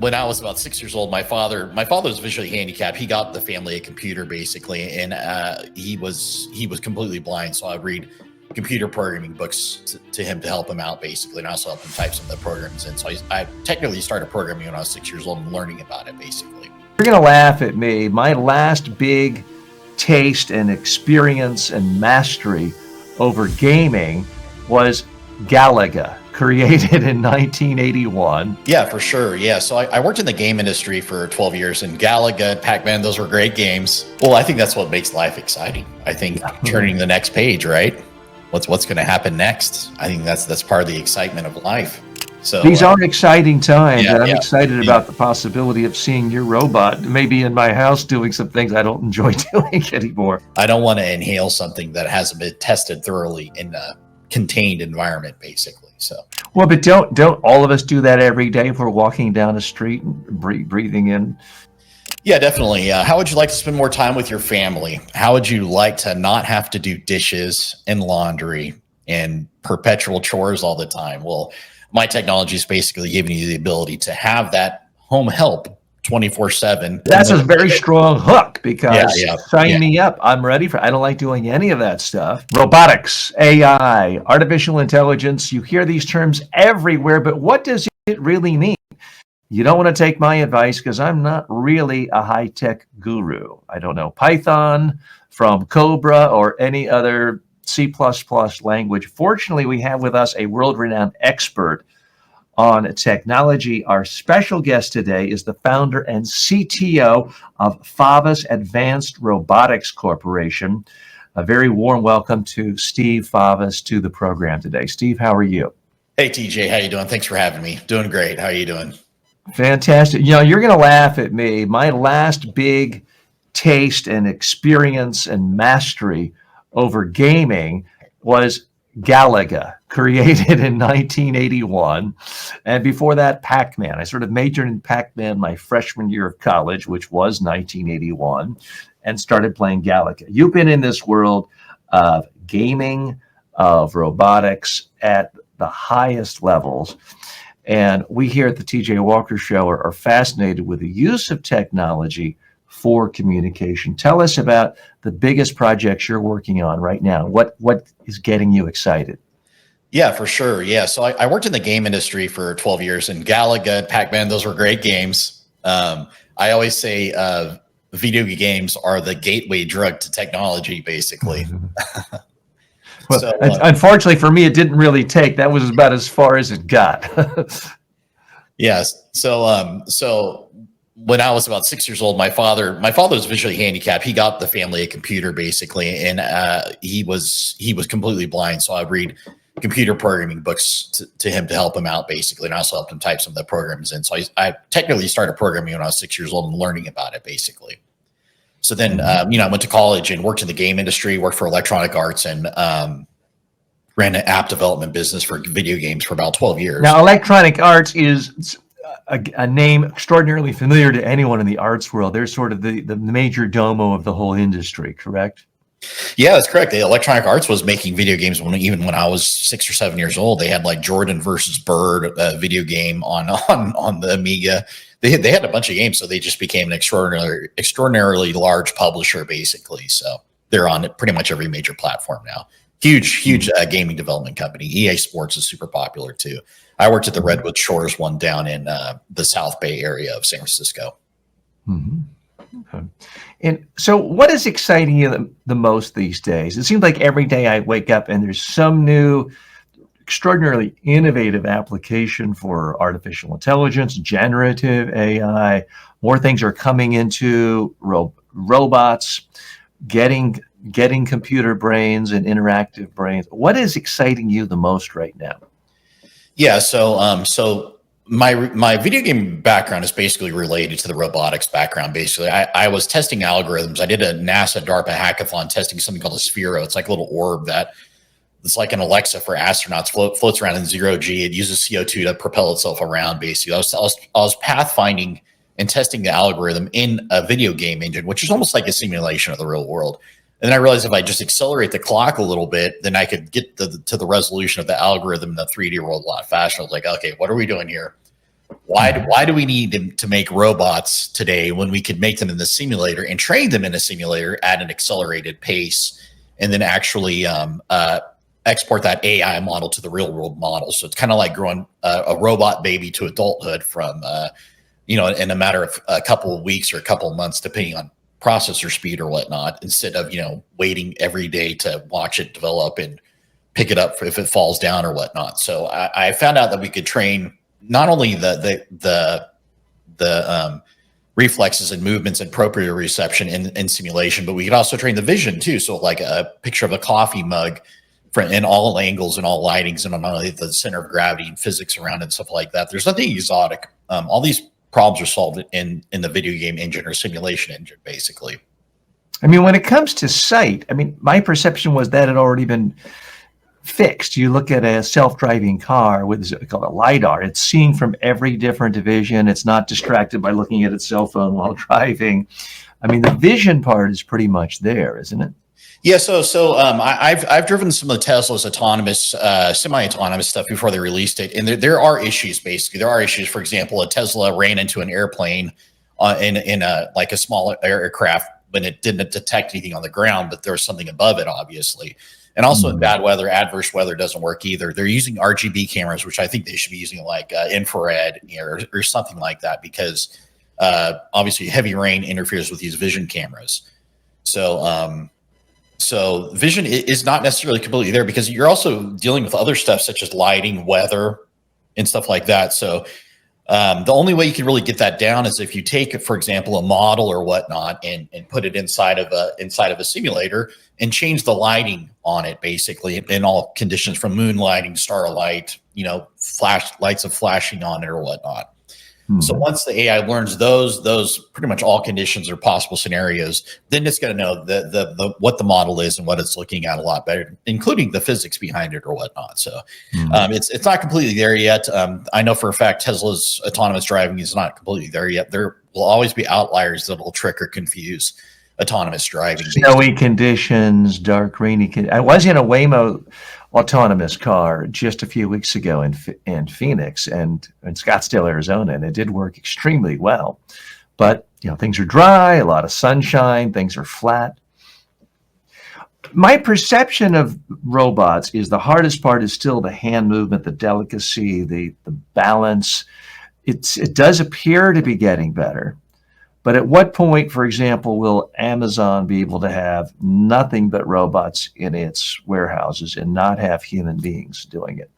When I was about 6 years old, my father was visually handicapped. He got the family a computer basically, and he was completely blind. So I read computer programming books to him to help him out basically, and I also help him type some of the programs in. So I technically started programming when I was 6 years old and learning about it basically. You're gonna laugh at me. My last big taste and experience and mastery over gaming was Galaga, created in 1981. Yeah, for sure. Yeah. So I worked in the game industry for 12 years, and Galaga, Pac-Man, those were great games. Well, I think that's what makes life exciting. I think turning the next page, right? What's going to happen next? I think that's part of the excitement of life. So these are exciting times, and I'm excited about the possibility of seeing your robot maybe in my house doing some things I don't enjoy doing anymore. I don't want to inhale something that hasn't been tested thoroughly in a contained environment, basically. So, well, but don't all of us do that every day if we're walking down the street and breathing in? Yeah, definitely. How would you like to spend more time with your family? How would you like to not have to do dishes and laundry and perpetual chores all the time? Well, my technology is basically giving you the ability to have that home help 24/7. That's a very strong hook because sign me up. I'm ready for. I don't like doing any of that stuff. Robotics, AI, artificial intelligence. You hear these terms everywhere, but what does it really mean? You don't want to take my advice because I'm not really a high-tech guru. I don't know Python from Cobra or any other C++ language. Fortunately, we have with us a world-renowned expert on technology. Our special guest today is the founder and CTO of Favis Advanced Robotics Corporation. A very warm welcome to Steve Favis to the program today. Steve, how are you? Hey, TJ, how you doing? Thanks for having me. Doing great. How are you doing? Fantastic. You know, you're going to laugh at me. My last big taste and experience and mastery over gaming was Galaga, created in 1981. And before that, Pac-Man. I sort of majored in Pac-Man my freshman year of college, which was 1981, and started playing Galaga. You've been in this world of gaming, of robotics at the highest levels. And we here at the TJ Walker Show are fascinated with the use of technology for communication. Tell us about the biggest projects you're working on right now. What is getting you excited? Yeah, for sure. Yeah. So I worked in the game industry for 12 years, and Galaga, Pac-Man, those were great games. I always say video games are the gateway drug to technology, basically. Well, so, unfortunately for me, it didn't really take. That was about as far as it got. Yes. So when I was about 6 years old, my father was visually handicapped. He got the family a computer basically, and he was completely blind. So I read computer programming books to him to help him out basically, and I also helped him type some of the programs in. So I technically started programming when I was 6 years old and learning about it basically. So then, I went to college and worked in the game industry, worked for Electronic Arts, and ran an app development business for video games for about 12 years. Now, Electronic Arts is a name extraordinarily familiar to anyone in the arts world. They're sort of the major domo of the whole industry, correct? Yeah, that's correct. The Electronic Arts was making video games even when I was 6 or 7 years old. They had like Jordan versus Bird video game on the Amiga. They had a bunch of games, so they just became an extraordinarily large publisher, basically. So they're on pretty much every major platform now. Huge gaming development company. EA Sports is super popular too. I worked at the Redwood Shores one down in the South Bay area of San Francisco. Mm-hmm. Okay. And so what is exciting you the most these days? It seems like every day I wake up and there's some new extraordinarily innovative application for artificial intelligence, generative AI. More things are coming into robots, getting computer brains and interactive brains. What is exciting you the most right now? Yeah, so my video game background is basically related to the robotics background. Basically, I was testing algorithms. I did a NASA DARPA hackathon testing something called a Sphero. It's like a little orb that it's like an Alexa for astronauts, floats around in zero G. It uses CO2 to propel itself around. Basically, I was pathfinding and testing the algorithm in a video game engine, which is almost like a simulation of the real world. And then I realized if I just accelerate the clock a little bit, then I could get to the resolution of the algorithm in the 3D world a lot faster. I was like, okay, what are we doing here? Why do we need to make robots today when we could make them in the simulator and train them in a simulator at an accelerated pace, and then actually export that AI model to the real world model? So it's kind of like growing a robot baby to adulthood from in a matter of a couple of weeks or a couple of months, depending on processor speed or whatnot, instead of waiting every day to watch it develop and pick it up if it falls down or whatnot. So I found out that we could train not only the reflexes and movements and proprioception in simulation, but we could also train the vision too. So like a picture of a coffee mug in all angles and all lightings and on the center of gravity and physics around it and stuff like that. There's nothing exotic. All these problems are solved in the video game engine or simulation engine, basically. I mean, when it comes to sight, I mean, my perception was that had already been fixed. You look at a self-driving car with called a LiDAR. It's seeing from every different division. It's not distracted by looking at its cell phone while driving. I mean, the vision part is pretty much there, isn't it? Yeah, I've driven some of the Tesla's autonomous, semi-autonomous stuff before they released it, and there are issues. Basically, there are issues. For example, a Tesla ran into an airplane in a small aircraft when it didn't detect anything on the ground, but there was something above it, obviously. And also in bad weather, adverse weather doesn't work either. They're using RGB cameras, which I think they should be using like infrared or something like that, because obviously heavy rain interferes with these vision cameras. So vision is not necessarily completely there, because you're also dealing with other stuff such as lighting, weather, and stuff like that. So the only way you can really get that down is if you take, for example, a model or whatnot and put it inside of a simulator and change the lighting on it, basically in all conditions, from moonlighting, starlight, lights of flashing on it or whatnot. So once the AI learns those pretty much all conditions or possible scenarios, then it's going to know the what the model is and what it's looking at a lot better, including the physics behind it or whatnot. So it's not completely there yet. I know for a fact Tesla's autonomous driving is not completely there yet. There will always be outliers that will trick or confuse autonomous driving. Snowy conditions, dark, rainy conditions. I was in a Waymo autonomous car just a few weeks ago in Phoenix and in Scottsdale, Arizona, and it did work extremely well. But things are dry, a lot of sunshine, things are flat. My perception of robots is the hardest part is still the hand movement, the delicacy, the balance. It does appear to be getting better. But at what point, for example, will Amazon be able to have nothing but robots in its warehouses and not have human beings doing it?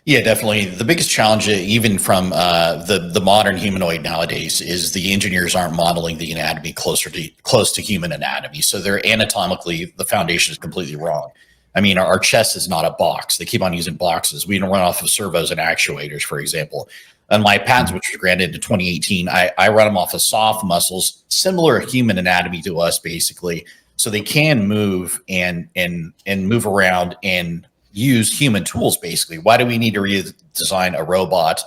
Yeah, definitely. The biggest challenge, even from the modern humanoid nowadays, is the engineers aren't modeling the anatomy close to human anatomy. So they're anatomically, the foundation is completely wrong. I mean, our chest is not a box. They keep on using boxes. We don't run off of servos and actuators, for example. And my patents, which was granted in 2018, I run them off of soft muscles, similar human anatomy to us, basically, so they can move and move around and use human tools. Basically, why do we need to redesign a robot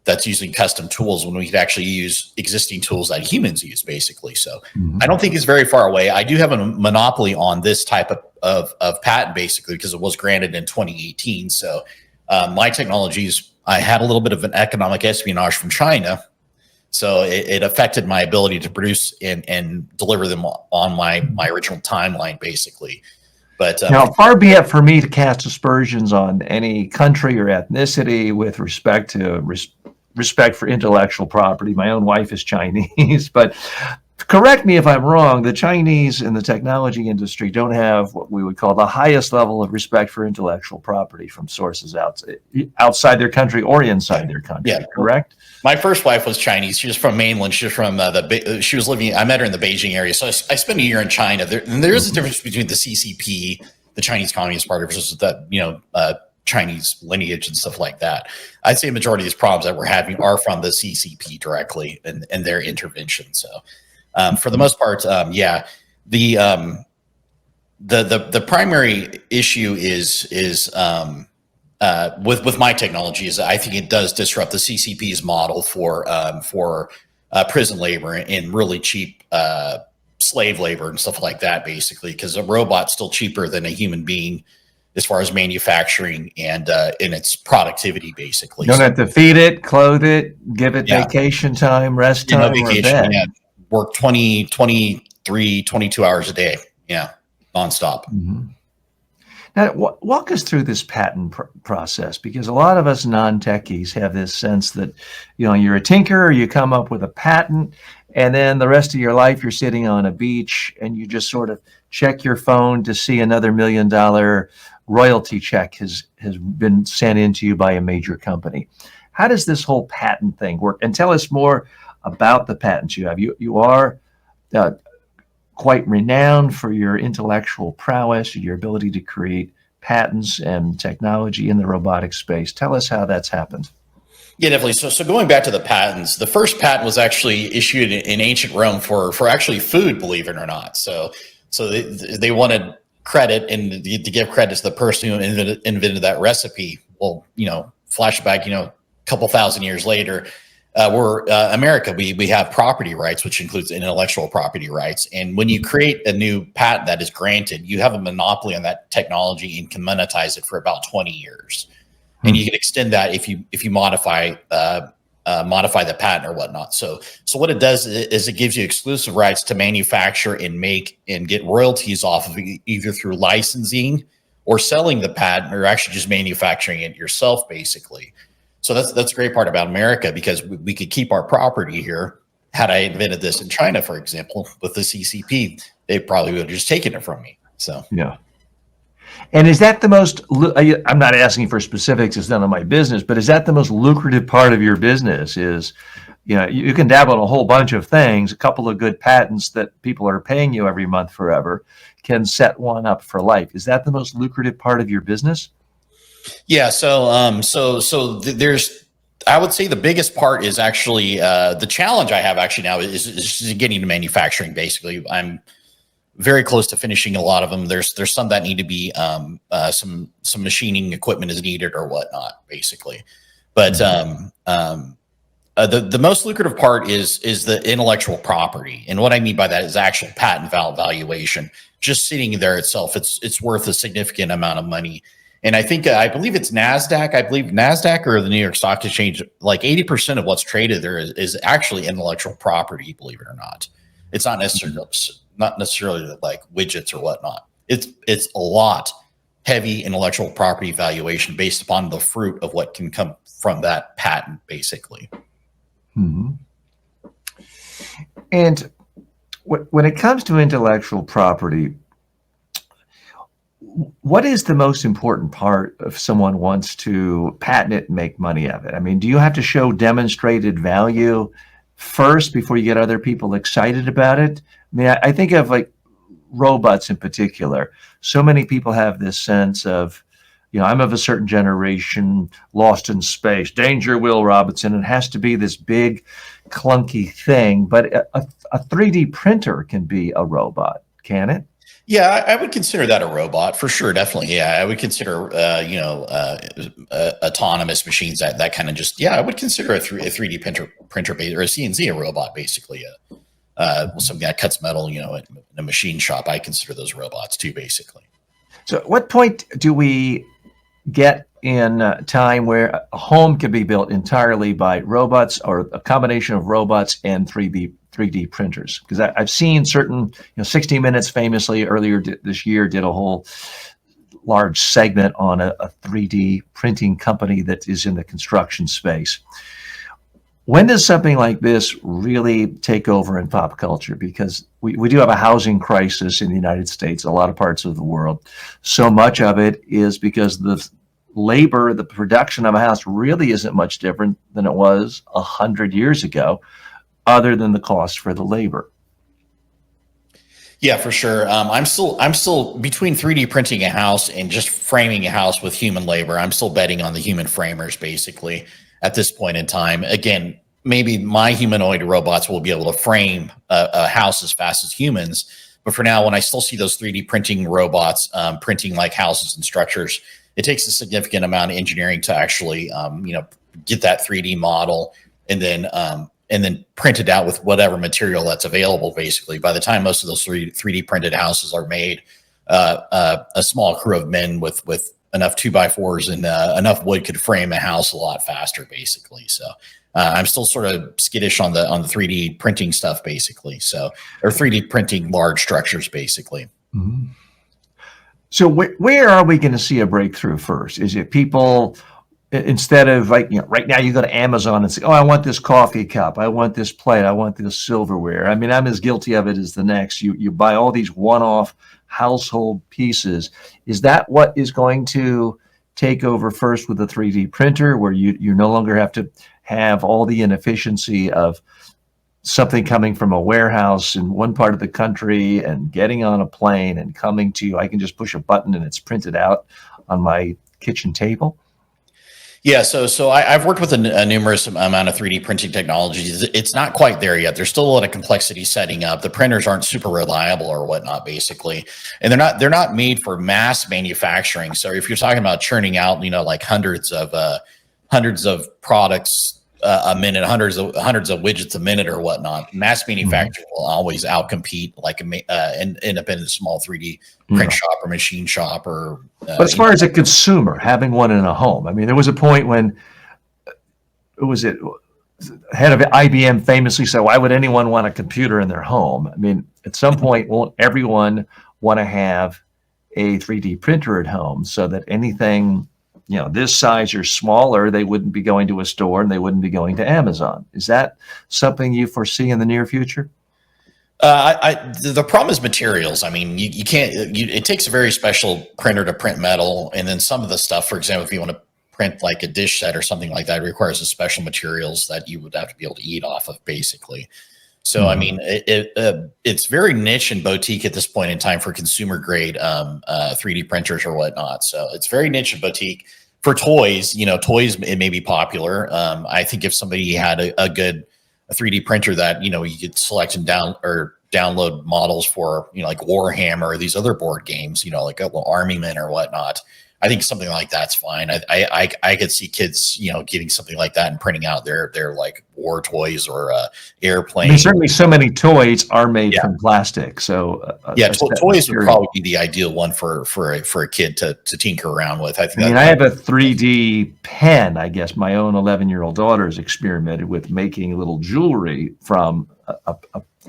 that's using custom tools when we could actually use existing tools that humans use, basically? So I don't think it's very far away. I do have a monopoly on this type of patent, basically, because it was granted in 2018. So my technologies. I had a little bit of an economic espionage from China, so it affected my ability to produce and deliver them on my original timeline, basically. But now, far be it for me to cast aspersions on any country or ethnicity with respect to respect for intellectual property. My own wife is Chinese, but correct me if I'm wrong, the Chinese in the technology industry don't have what we would call the highest level of respect for intellectual property from sources outside their country or inside their country. Yeah. Correct? My first wife was Chinese. She was from mainland. She was from she was living, I met her in the Beijing area. So I spent a year in China. There is a difference between the CCP, the Chinese Communist Party, versus the, Chinese lineage and stuff like that. I'd say a majority of these problems that we're having are from the CCP directly and their intervention. So, for the most part, the primary issue is with my technology is I think it does disrupt the CCP's model for prison labor and really cheap slave labor and stuff like that, basically, because a robot's still cheaper than a human being as far as manufacturing and in its productivity, basically. You don't have to feed it, clothe it, give it Yeah. vacation time, rest time, or vacation. bed. Yeah, work 20, 23, 22 hours a day. Yeah, nonstop. Mm-hmm. Now, walk us through this patent process, because a lot of us non-techies have this sense that, you're a tinker, you come up with a patent, and then the rest of your life you're sitting on a beach and you just sort of check your phone to see another $1 million royalty check has been sent into you by a major company. How does this whole patent thing work? And tell us more about the patents you have. You are quite renowned for your intellectual prowess, your ability to create patents and technology in the robotic space. Tell us how that's happened. Yeah, definitely. So going back to the patents, the first patent was actually issued in ancient Rome for actually food, believe it or not. So they wanted credit and to give credit to the person who invented that recipe. Well, flashback, a couple thousand years later, we're America. We have property rights, which includes intellectual property rights. And when you create a new patent that is granted, you have a monopoly on that technology and can monetize it for about 20 years. And you can extend that if you modify the patent or whatnot. So what it does is it gives you exclusive rights to manufacture and make and get royalties off of it, either through licensing or selling the patent, or actually just manufacturing it yourself, basically. So that's a great part about America, because we could keep our property here. Had I invented this in China, for example, with the CCP, they probably would have just taken it from me. So yeah. And is that the most, I'm not asking for specifics, it's none of my business, but is that the most lucrative part of your business? Is, you can dabble in a whole bunch of things. A couple of good patents that people are paying you every month forever can set one up for life. Is that the most lucrative part of your business? Yeah. There's, I would say the biggest part is actually the challenge I have actually now is getting to manufacturing. Basically, I'm very close to finishing a lot of them. There's some that need to be some machining equipment is needed or whatnot, basically. But the most lucrative part is the intellectual property, and what I mean by that is actual patent valuation. Just sitting there itself, it's worth a significant amount of money. And I think I believe it's NASDAQ. I believe NASDAQ or the New York Stock Exchange, like 80% of what's traded there is actually intellectual property. Believe it or not, it's not necessarily like widgets or whatnot. It's a lot heavy intellectual property valuation based upon the fruit of what can come from that patent, basically. Mm-hmm. And when it comes to intellectual property, what is the most important part if someone wants to patent it and make money of it? I mean, do you have to show demonstrated value first before you get other people excited about it? I mean, I think of like robots in particular. So many people have this sense of, I'm of a certain generation, lost in space, danger, Will Robinson. It has to be this big, clunky thing. But a 3D printer can be a robot, can it? Yeah, I would consider that a robot for sure. Definitely. Yeah, I would consider, autonomous machines that kind of just, I would consider a 3D printer or a CNC a robot, basically. Something that cuts metal, in a machine shop. I consider those robots too, basically. So at what point do we get in time where a home can be built entirely by robots, or a combination of robots and 3D printers? Because I've seen certain, 60 Minutes famously earlier this year did a whole large segment on a 3D printing company that is in the construction space. When does something like this really take over in pop culture? Because we do have a housing crisis in the United States, a lot of parts of the world. So much of it is because the labor, the production of a house really isn't much different than it was 100 years ago, other than the cost for the labor. Yeah, for sure. I'm still between 3D printing a house and just framing a house with human labor. I'm still betting on the human framers, basically, at this point in time. Again, maybe my humanoid robots will be able to frame a house as fast as humans. But for now, when I still see those 3D printing robots printing like houses and structures, it takes a significant amount of engineering to actually, get that 3D model and then print it out with whatever material that's available. Basically, by the time most of those 3D printed houses are made, a small crew of men with enough 2x4s and enough wood could frame a house a lot faster, basically. So I'm still sort of skittish on the 3D printing stuff, basically. So, or 3D printing large structures, basically. Mm-hmm. So where are we going to see a breakthrough first? Is it people, instead of like, right now you go to Amazon and say, oh, I want this coffee cup, I want this plate, I want this silverware. I mean, I'm as guilty of it as the next. You buy all these one-off household pieces. Is that what is going to take over first with the 3D printer, where you no longer have to have all the inefficiency of something coming from a warehouse in one part of the country and getting on a plane and coming to you? I can just push a button and it's printed out on my kitchen table? Yeah, so I've worked with a numerous amount of 3D printing technologies. It's not quite there yet. There's still a lot of complexity setting up. The printers aren't super reliable or whatnot, basically, and they're not made for mass manufacturing. So if you're talking about churning out, like hundreds of products a minute, hundreds of widgets a minute or whatnot, mass manufacturing will always outcompete like an independent small 3D print shop or machine shop. Or but as far as a consumer having one in a home, I mean, there was a point when head of IBM famously said, why would anyone want a computer in their home? I mean, at some point, won't everyone want to have a 3D printer at home, so that anything this size or smaller, they wouldn't be going to a store and they wouldn't be going to Amazon? Is that something you foresee in the near future? The problem is materials. I mean, you can't. It takes a very special printer to print metal, and then some of the stuff, for example, if you want to print like a dish set or something like that, it requires a special materials that you would have to be able to eat off of, basically. So, I mean, it's very niche and boutique at this point in time for consumer grade 3D printers or whatnot. So it's very niche and boutique. For toys, toys, it may be popular. I think if somebody had a good 3D printer that, you could select and download models for, like Warhammer or these other board games, like a little Army Men or whatnot, I think something like that's fine. I could see kids, getting something like that and printing out their like war toys or airplanes. I mean, certainly so many toys are made from plastic. So toys would probably be the ideal one for a kid to tinker around with. I have a 3D pen. I guess my own 11-year-old daughter has experimented with making little jewelry from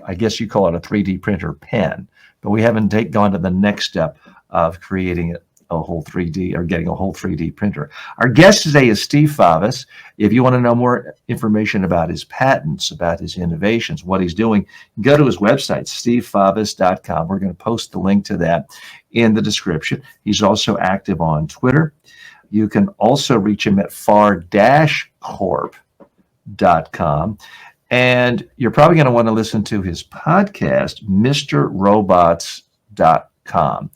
I guess you call it a 3D printer pen, but we haven't gone to the next step of creating a whole 3D or getting a whole 3D printer. Our guest today is Steve Favis. If you want to know more information about his patents, about his innovations, what he's doing, go to his website, stevefavis.com. We're going to post the link to that in the description. He's also active on Twitter. You can also reach him at far-corp.com. And you're probably going to want to listen to his podcast, MrRobots.com.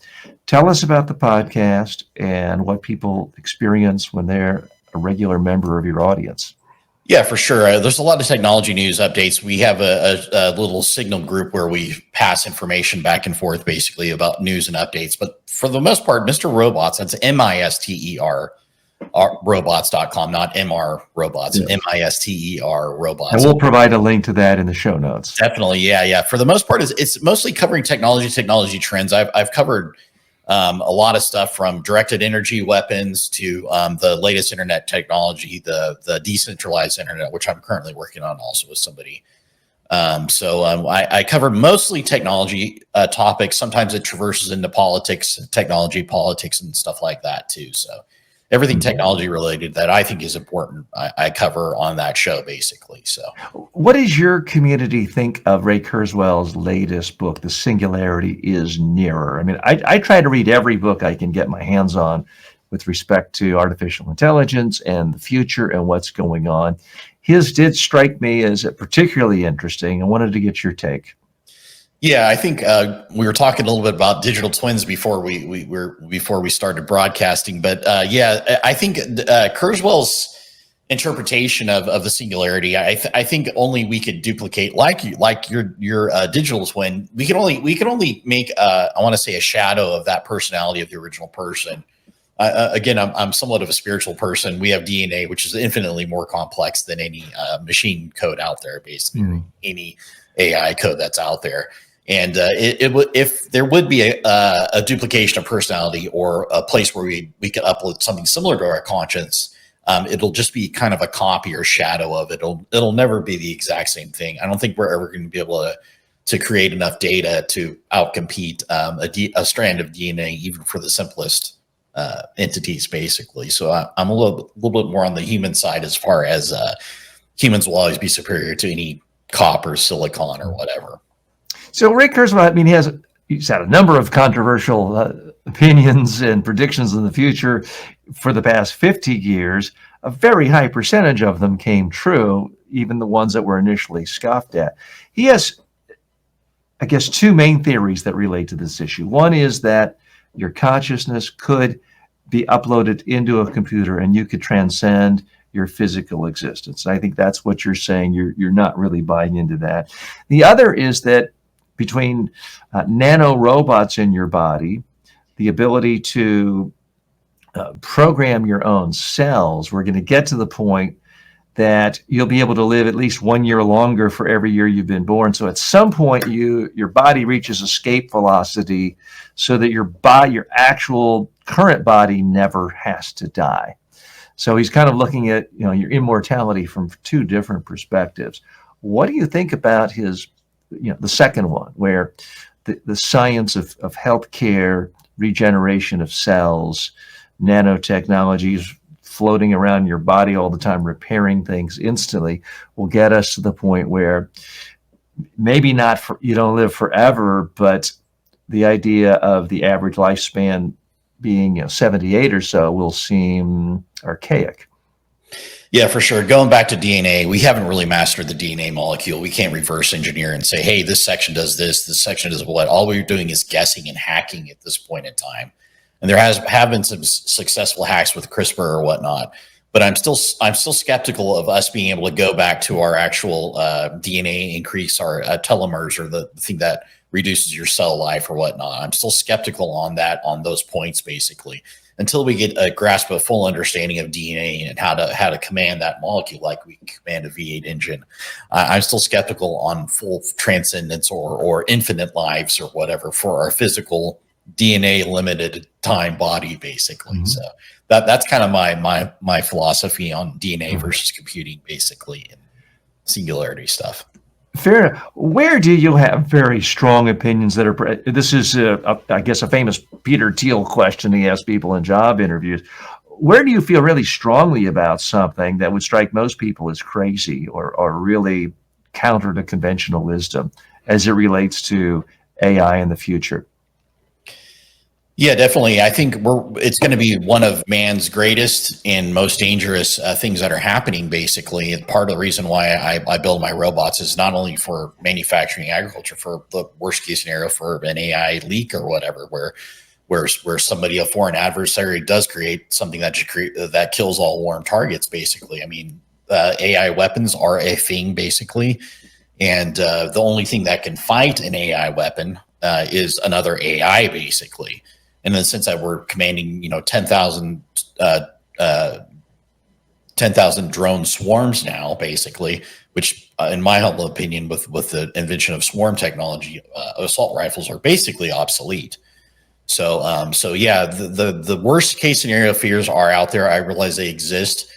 Tell us about the podcast and what people experience when they're a regular member of your audience. Yeah, for sure. There's a lot of technology news updates. We have a little signal group where we pass information back and forth, basically, about news and updates. But for the most part, Mr. Robots, that's MISTER, robots.com, not MR Robots, MISTER Robots. And we'll provide a link to that in the show notes. Definitely, yeah. For the most part, it's mostly covering technology trends. I've covered a lot of stuff from directed energy weapons to the latest internet technology, the decentralized internet, which I'm currently working on also with somebody. I cover mostly technology topics. Sometimes it traverses into politics, politics, and stuff like that too. So everything technology related that I think is important, I cover on that show, basically. So what does your community think of Ray Kurzweil's latest book, The Singularity is Nearer? I mean, I try to read every book I can get my hands on with respect to artificial intelligence and the future and what's going on. His did strike me as particularly interesting. I wanted to get your take. Yeah, I think we were talking a little bit about digital twins before we started broadcasting, but I think Kurzweil's interpretation of the singularity, I think only we could duplicate like your digital twin. We can only make I want to say a shadow of that personality of the original person. Again, I'm somewhat of a spiritual person. We have DNA, which is infinitely more complex than any machine code out there, basically any AI code that's out there. And if there would be a duplication of personality or a place where we could upload something similar to our conscience, it'll just be kind of a copy or shadow of it. It'll never be the exact same thing. I don't think we're ever going to be able to create enough data to outcompete a strand of DNA, even for the simplest entities, basically. So I'm a little bit more on the human side, as far as humans will always be superior to any copper, silicon, or whatever. So Ray Kurzweil, I mean, he's had a number of controversial opinions and predictions in the future for the past 50 years. A very high percentage of them came true, even the ones that were initially scoffed at. He has, I guess, two main theories that relate to this issue. One is that your consciousness could be uploaded into a computer and you could transcend your physical existence. I think that's what you're saying. You're not really buying into that. The other is that between nano robots in your body, the ability to program your own cells, we're going to get to the point that you'll be able to live at least 1 year longer for every year you've been born. So at some point, your body reaches escape velocity, so that your actual current body never has to die. So he's kind of looking at your immortality from two different perspectives. What do you think about his, the second one, where the science of healthcare, regeneration of cells, nanotechnologies floating around your body all the time, repairing things instantly, will get us to the point where maybe you don't live forever, but the idea of the average lifespan being 78 or so will seem archaic. Yeah, for sure. Going back to DNA, we haven't really mastered the DNA molecule. We can't reverse engineer and say, hey, this section does this section does what. All we're doing is guessing and hacking at this point in time. And there have been some successful hacks with CRISPR or whatnot, but I'm still skeptical of us being able to go back to our actual DNA, increase our telomeres, or the thing that reduces your cell life or whatnot. I'm still skeptical on those points, basically, until we get a grasp of full understanding of DNA and how to command that molecule like we command a V8 engine. I'm still skeptical on full transcendence or infinite lives or whatever for our physical DNA limited time body, basically. Mm-hmm. So that's kind of my philosophy on DNA versus computing, basically, and singularity stuff. Fair enough. Where do you have very strong opinions that are, this is, I guess, a famous Peter Thiel question he asks people in job interviews. Where do you feel really strongly about something that would strike most people as crazy or really counter to conventional wisdom as it relates to AI in the future? Yeah, definitely. I think it's going to be one of man's greatest and most dangerous things that are happening, basically. And part of the reason why I build my robots is not only for manufacturing agriculture, for the worst case scenario for an AI leak or whatever, where somebody, a foreign adversary, does create something that kills all warm targets, basically. I mean, AI weapons are a thing, basically. And the only thing that can fight an AI weapon is another AI, basically. In the sense that we're commanding, 10,000 drone swarms now, basically, which, in my humble opinion, with the invention of swarm technology, assault rifles are basically obsolete. So yeah, the worst case scenario fears are out there. I realize they exist,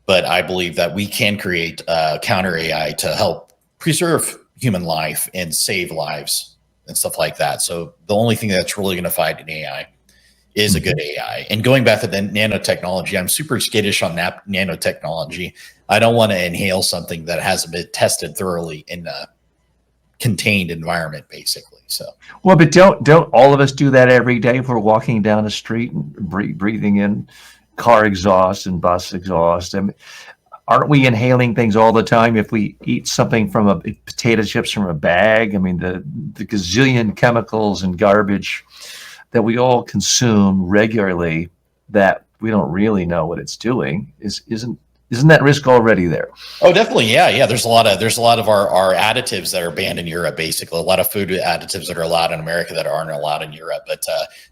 but I believe that we can create counter AI to help preserve human life and save lives and stuff like that. So the only thing that's really going to fight an AI is a good AI. And going back to the nanotechnology, I'm super skittish on nanotechnology. I don't want to inhale something that hasn't been tested thoroughly in a contained environment, basically. So, well, but don't all of us do that every day if we're walking down the street and breathing in car exhaust and bus exhaust? I mean, aren't we inhaling things all the time if we eat something from potato chips from a bag? I mean, the gazillion chemicals and garbage that we all consume regularly that we don't really know what it's doing isn't that risk already there? Oh, definitely. Yeah. There's a lot of our additives that are banned in Europe, basically. A lot of food additives that are allowed in America that aren't allowed in Europe. But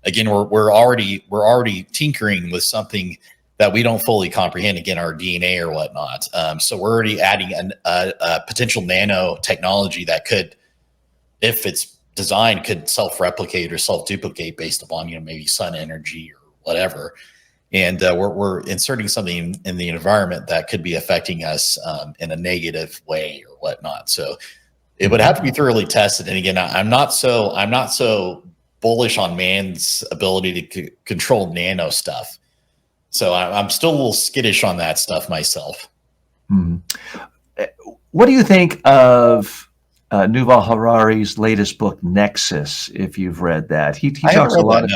again, we're already tinkering with something that we don't fully comprehend, again, our DNA or whatnot. So we're already adding a potential nanotechnology that could, if it's design could self-replicate or self-duplicate based upon, maybe sun energy or whatever. And we're inserting something in the environment that could be affecting us in a negative way or whatnot. So it would have to be thoroughly tested. And again, I'm not so bullish on man's ability to control nano stuff. So I'm still a little skittish on that stuff myself. Hmm. What do you think of Yuval Harari's latest book, Nexus? If you've read that, he talks a lot.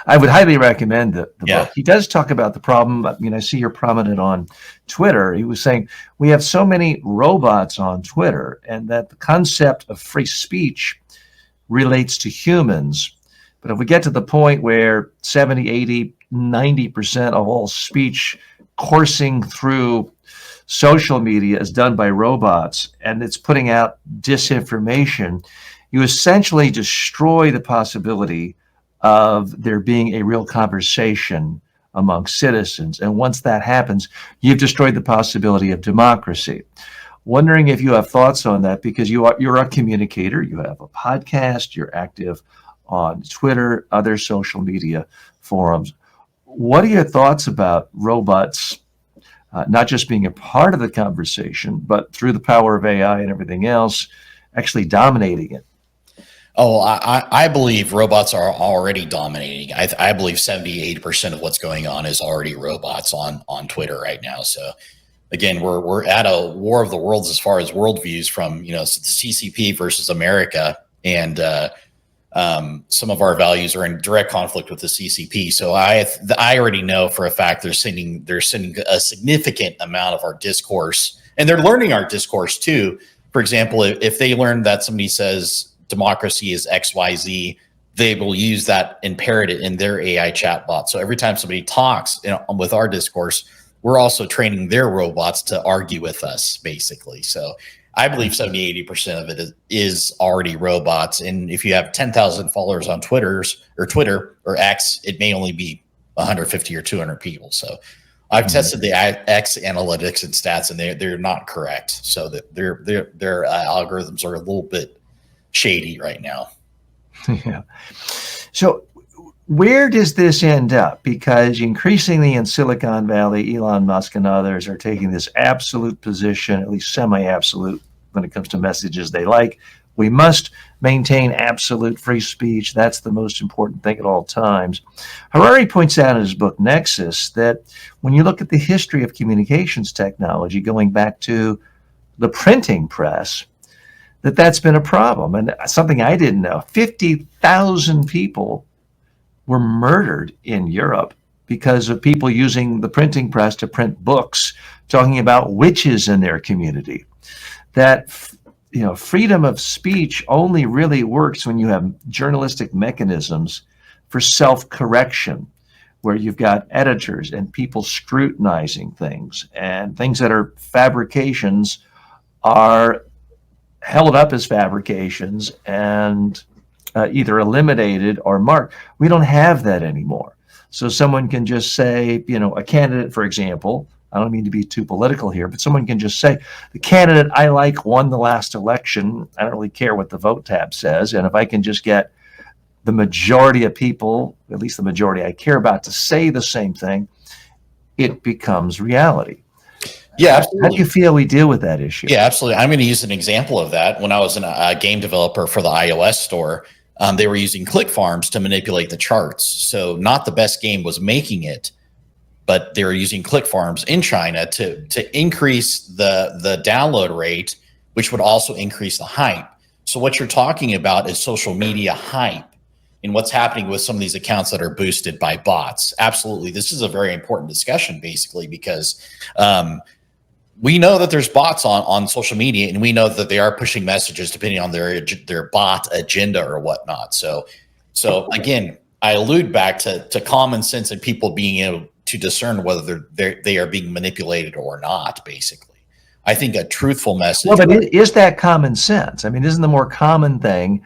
I would highly recommend the book. He does talk about the problem. I mean, I see you're prominent on Twitter. He was saying we have so many robots on Twitter, and that the concept of free speech relates to humans. But if we get to the point where 70, 80, 90% of all speech coursing through social media is done by robots, and it's putting out disinformation, you essentially destroy the possibility of there being a real conversation among citizens. And once that happens, you've destroyed the possibility of democracy. Wondering if you have thoughts on that, because you're a communicator, you have a podcast, you're active on Twitter, other social media forums. What are your thoughts about robots not just being a part of the conversation, but through the power of AI and everything else, actually dominating it? Oh, I believe robots are already dominating. I believe 70, 80% of what's going on is already robots on Twitter right now. So again, we're at a war of the worlds as far as worldviews from, the CCP versus America. And some of our values are in direct conflict with the CCP. So I already know for a fact they're sending a significant amount of our discourse, and they're learning our discourse too. For example, if they learn that somebody says democracy is XYZ, they will use that and parrot it in their AI chatbot. So every time somebody talks with our discourse, we're also training their robots to argue with us, basically. So I believe 70, 80% of it is already robots. And if you have 10,000 followers on Twitter or X, it may only be 150 or 200 people. So I've tested the X analytics and stats, and they're not correct. So that their algorithms are a little bit shady right now. Yeah. So where does this end up? Because increasingly in Silicon Valley, Elon Musk and others are taking this absolute position, at least semi-absolute, when it comes to messages they like. We must maintain absolute free speech. That's the most important thing at all times. Harari points out in his book, Nexus, that when you look at the history of communications technology, going back to the printing press, that's been a problem. And something I didn't know, 50,000 people were murdered in Europe because of people using the printing press to print books talking about witches in their community. That, freedom of speech only really works when you have journalistic mechanisms for self-correction, where you've got editors and people scrutinizing things, and things that are fabrications are held up as fabrications and either eliminated or marked. We don't have that anymore. So someone can just say, a candidate, for example, I don't mean to be too political here, but someone can just say, the candidate I like won the last election. I don't really care what the vote tab says. And if I can just get the majority of people, at least the majority I care about, to say the same thing, it becomes reality. Yeah, absolutely. How do you feel we deal with that issue? Yeah, absolutely. I'm going to use an example of that. When I was a game developer for the iOS store, they were using click farms to manipulate the charts. So not the best game was making it, but they were using click farms in China to increase the download rate, which would also increase the hype. So what you're talking about is social media hype and what's happening with some of these accounts that are boosted by bots. Absolutely. This is a very important discussion, basically, because we know that there's bots on social media, and we know that they are pushing messages depending on their bot agenda or whatnot. So again, I allude back to common sense and people being able to discern whether they are being manipulated or not. Basically, I think a truthful message. Well, but is that common sense? I mean, isn't the more common thing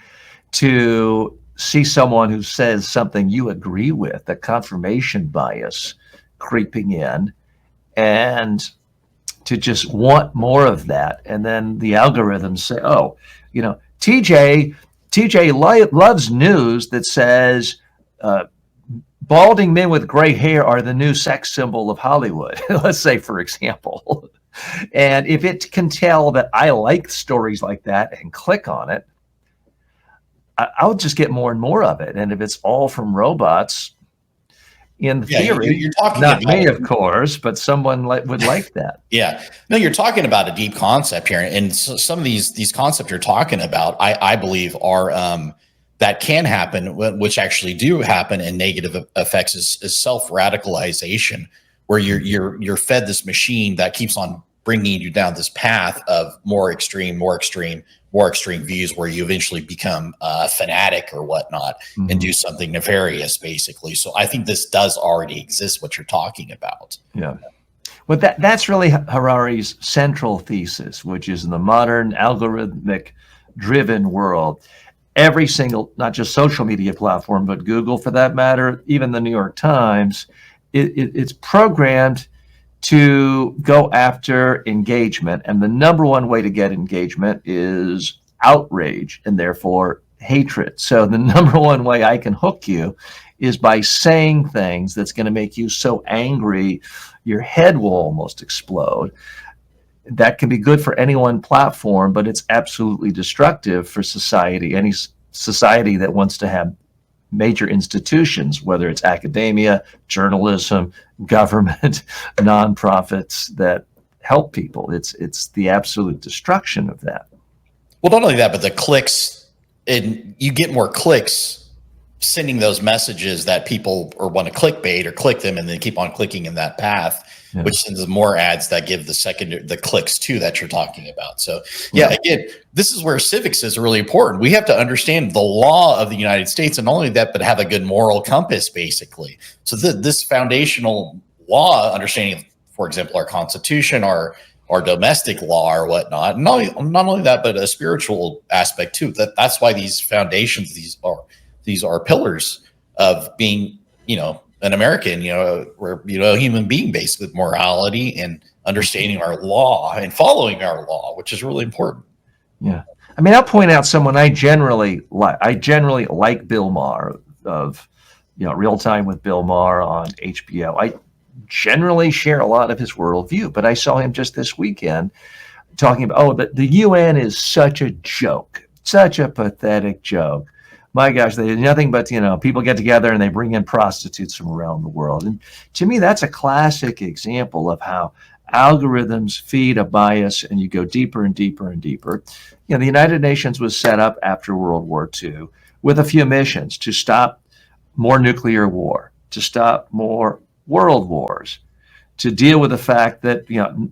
to see someone who says something you agree with, the confirmation bias creeping in, and to just want more of that? And then the algorithms say, TJ loves news that says balding men with gray hair are the new sex symbol of Hollywood, let's say, for example. And if it can tell that I like stories like that and click on it, I'll just get more and more of it. And if it's all from robots, in theory, you're talking not about me, of course, but someone would like that. Yeah, no, you're talking about a deep concept here, and so some of these concepts you're talking about, I believe, are that can happen, which actually do happen, and negative effects is self radicalization, where you're fed this machine that keeps on bringing you down this path of more extreme views, where you eventually become a fanatic or whatnot, and do something nefarious, basically. So I think this does already exist, what you're talking about. Yeah. Well, that's really Harari's central thesis, which is in the modern algorithmic driven world, every single, not just social media platform, but Google for that matter, even the New York Times, it's programmed to go after engagement. And the number one way to get engagement is outrage and therefore hatred. So the number one way I can hook you is by saying things that's going to make you so angry your head will almost explode. That can be good for any one platform, but it's absolutely destructive for society. Any society that wants to have major institutions, whether it's academia, journalism, government, nonprofits that help people. It's the absolute destruction of that. Well, not only that, but the clicks, and you get more clicks sending those messages that people or want to clickbait or click them and then keep on clicking in that path, which sends more ads that give the clicks too that you're talking about. So again, this is where civics is really important. We have to understand the law of the United States, and not only that, but have a good moral compass, basically. So this foundational law, understanding, for example, our Constitution, our domestic law or whatnot, not only that, but a spiritual aspect too. That's why these foundations, these are pillars of being, an American, we're, a human being based with morality and understanding our law and following our law, which is really important. Yeah. I mean, I'll point out someone I generally like Bill Maher of, Real Time with Bill Maher on HBO. I generally share a lot of his worldview, but I saw him just this weekend talking about, the UN is such a joke, such a pathetic joke. My gosh, they did nothing but, people get together and they bring in prostitutes from around the world. And to me, that's a classic example of how algorithms feed a bias and you go deeper and deeper and deeper. The United Nations was set up after World War II with a few missions to stop more nuclear war, to stop more world wars, to deal with the fact that,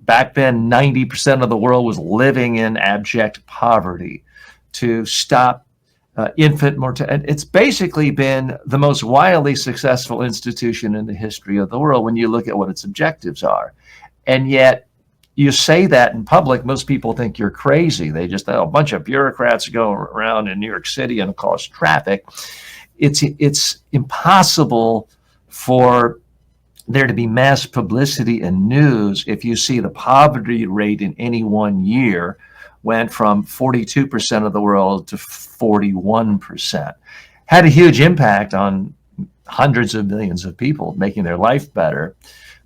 back then, 90% of the world was living in abject poverty, to stop infant mortality. It's basically been the most wildly successful institution in the history of the world when you look at what its objectives are. And yet you say that in public, most people think you're crazy. They just, a bunch of bureaucrats go around in New York City and cause traffic. It's impossible for there to be mass publicity and news if you see the poverty rate in any one year went from 42% of the world to 41%. Had a huge impact on hundreds of millions of people, making their life better.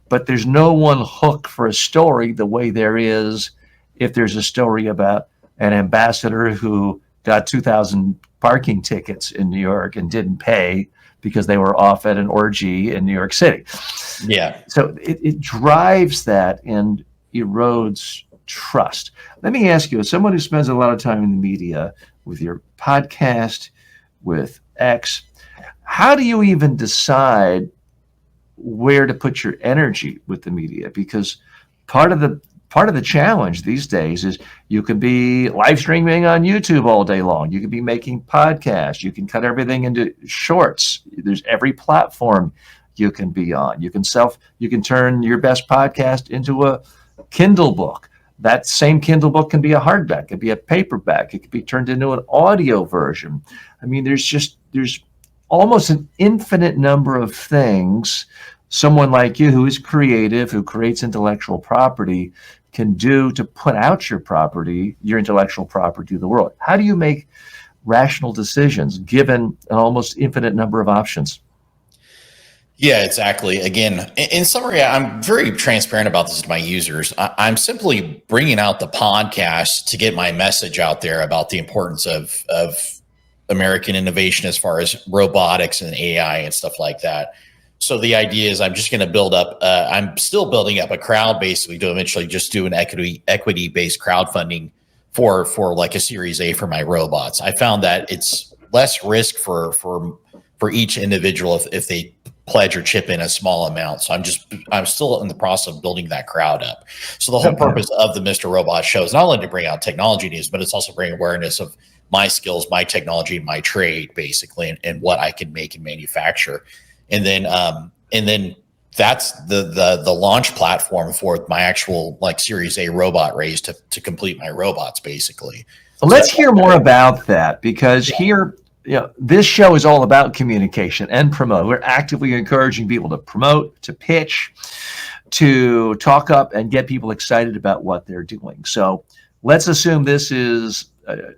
But there's no one hook for a story the way there is if there's a story about an ambassador who got 2,000 parking tickets in New York and didn't pay because they were off at an orgy in New York City. Yeah. So it drives that and erodes trust. Let me ask you, as someone who spends a lot of time in the media, with your podcast, with X, how do you even decide where to put your energy with the media? Because part of the challenge these days is you could be live streaming on YouTube all day long. You could be making podcasts. You can cut everything into shorts. There's every platform you can be on. You can turn your best podcast into a Kindle book. That same Kindle book can be a hardback, it could be a paperback, it could be turned into an audio version. I mean, there's almost an infinite number of things someone like you who is creative, who creates intellectual property, can do to put out your intellectual property to the world. How do you make rational decisions given an almost infinite number of options. Yeah, exactly. Again, in summary, I'm very transparent about this to my users. I'm simply bringing out the podcast to get my message out there about the importance of American innovation as far as robotics and AI and stuff like that. So the idea is I'm just going to build up. I'm still building up a crowd basically to eventually just do an equity based crowdfunding for like a Series A for my robots. I found that it's less risk for each individual if they pledge or chip in a small amount. So I'm still in the process of building that crowd up. So the whole purpose of the Mr. Robot show is not only to bring out technology news, but it's also bring awareness of my skills, my technology, my trade, basically, and what I can make and manufacture. And then that's the launch platform for my actual like Series A robot raise to complete my robots, basically. Well, let's hear more about that, because here, this show is all about communication and promote. We're actively encouraging people to promote, to pitch, to talk up and get people excited about what they're doing. So let's assume this is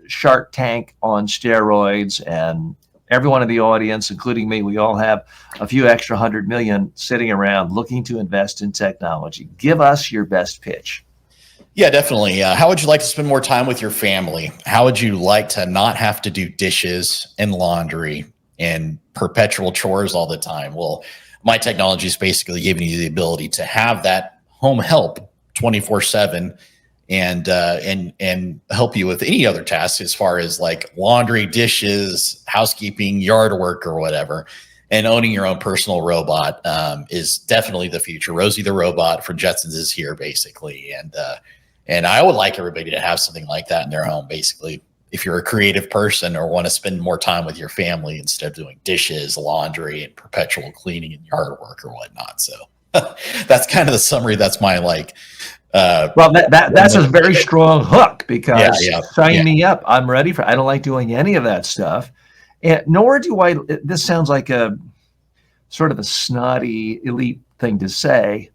Shark Tank on steroids, and everyone in the audience, including me, we all have a few extra 100 million sitting around looking to invest in technology. Give us your best pitch. Yeah, definitely. How would you like to spend more time with your family? How would you like to not have to do dishes and laundry and perpetual chores all the time? Well, my technology is basically giving you the ability to have that home help 24/7 and help you with any other tasks as far as like laundry, dishes, housekeeping, yard work, or whatever. And owning your own personal robot is definitely the future. Rosie the robot from Jetsons is here, basically, and I would like everybody to have something like that in their home, basically. If you're a creative person or want to spend more time with your family instead of doing dishes, laundry, and perpetual cleaning and yard work or whatnot. So that's kind of the summary. That's my like. Well, that's a very strong hook, because sign me up. I'm ready for. I don't like doing any of that stuff, and nor do I. This sounds like a sort of a snotty elite thing to say.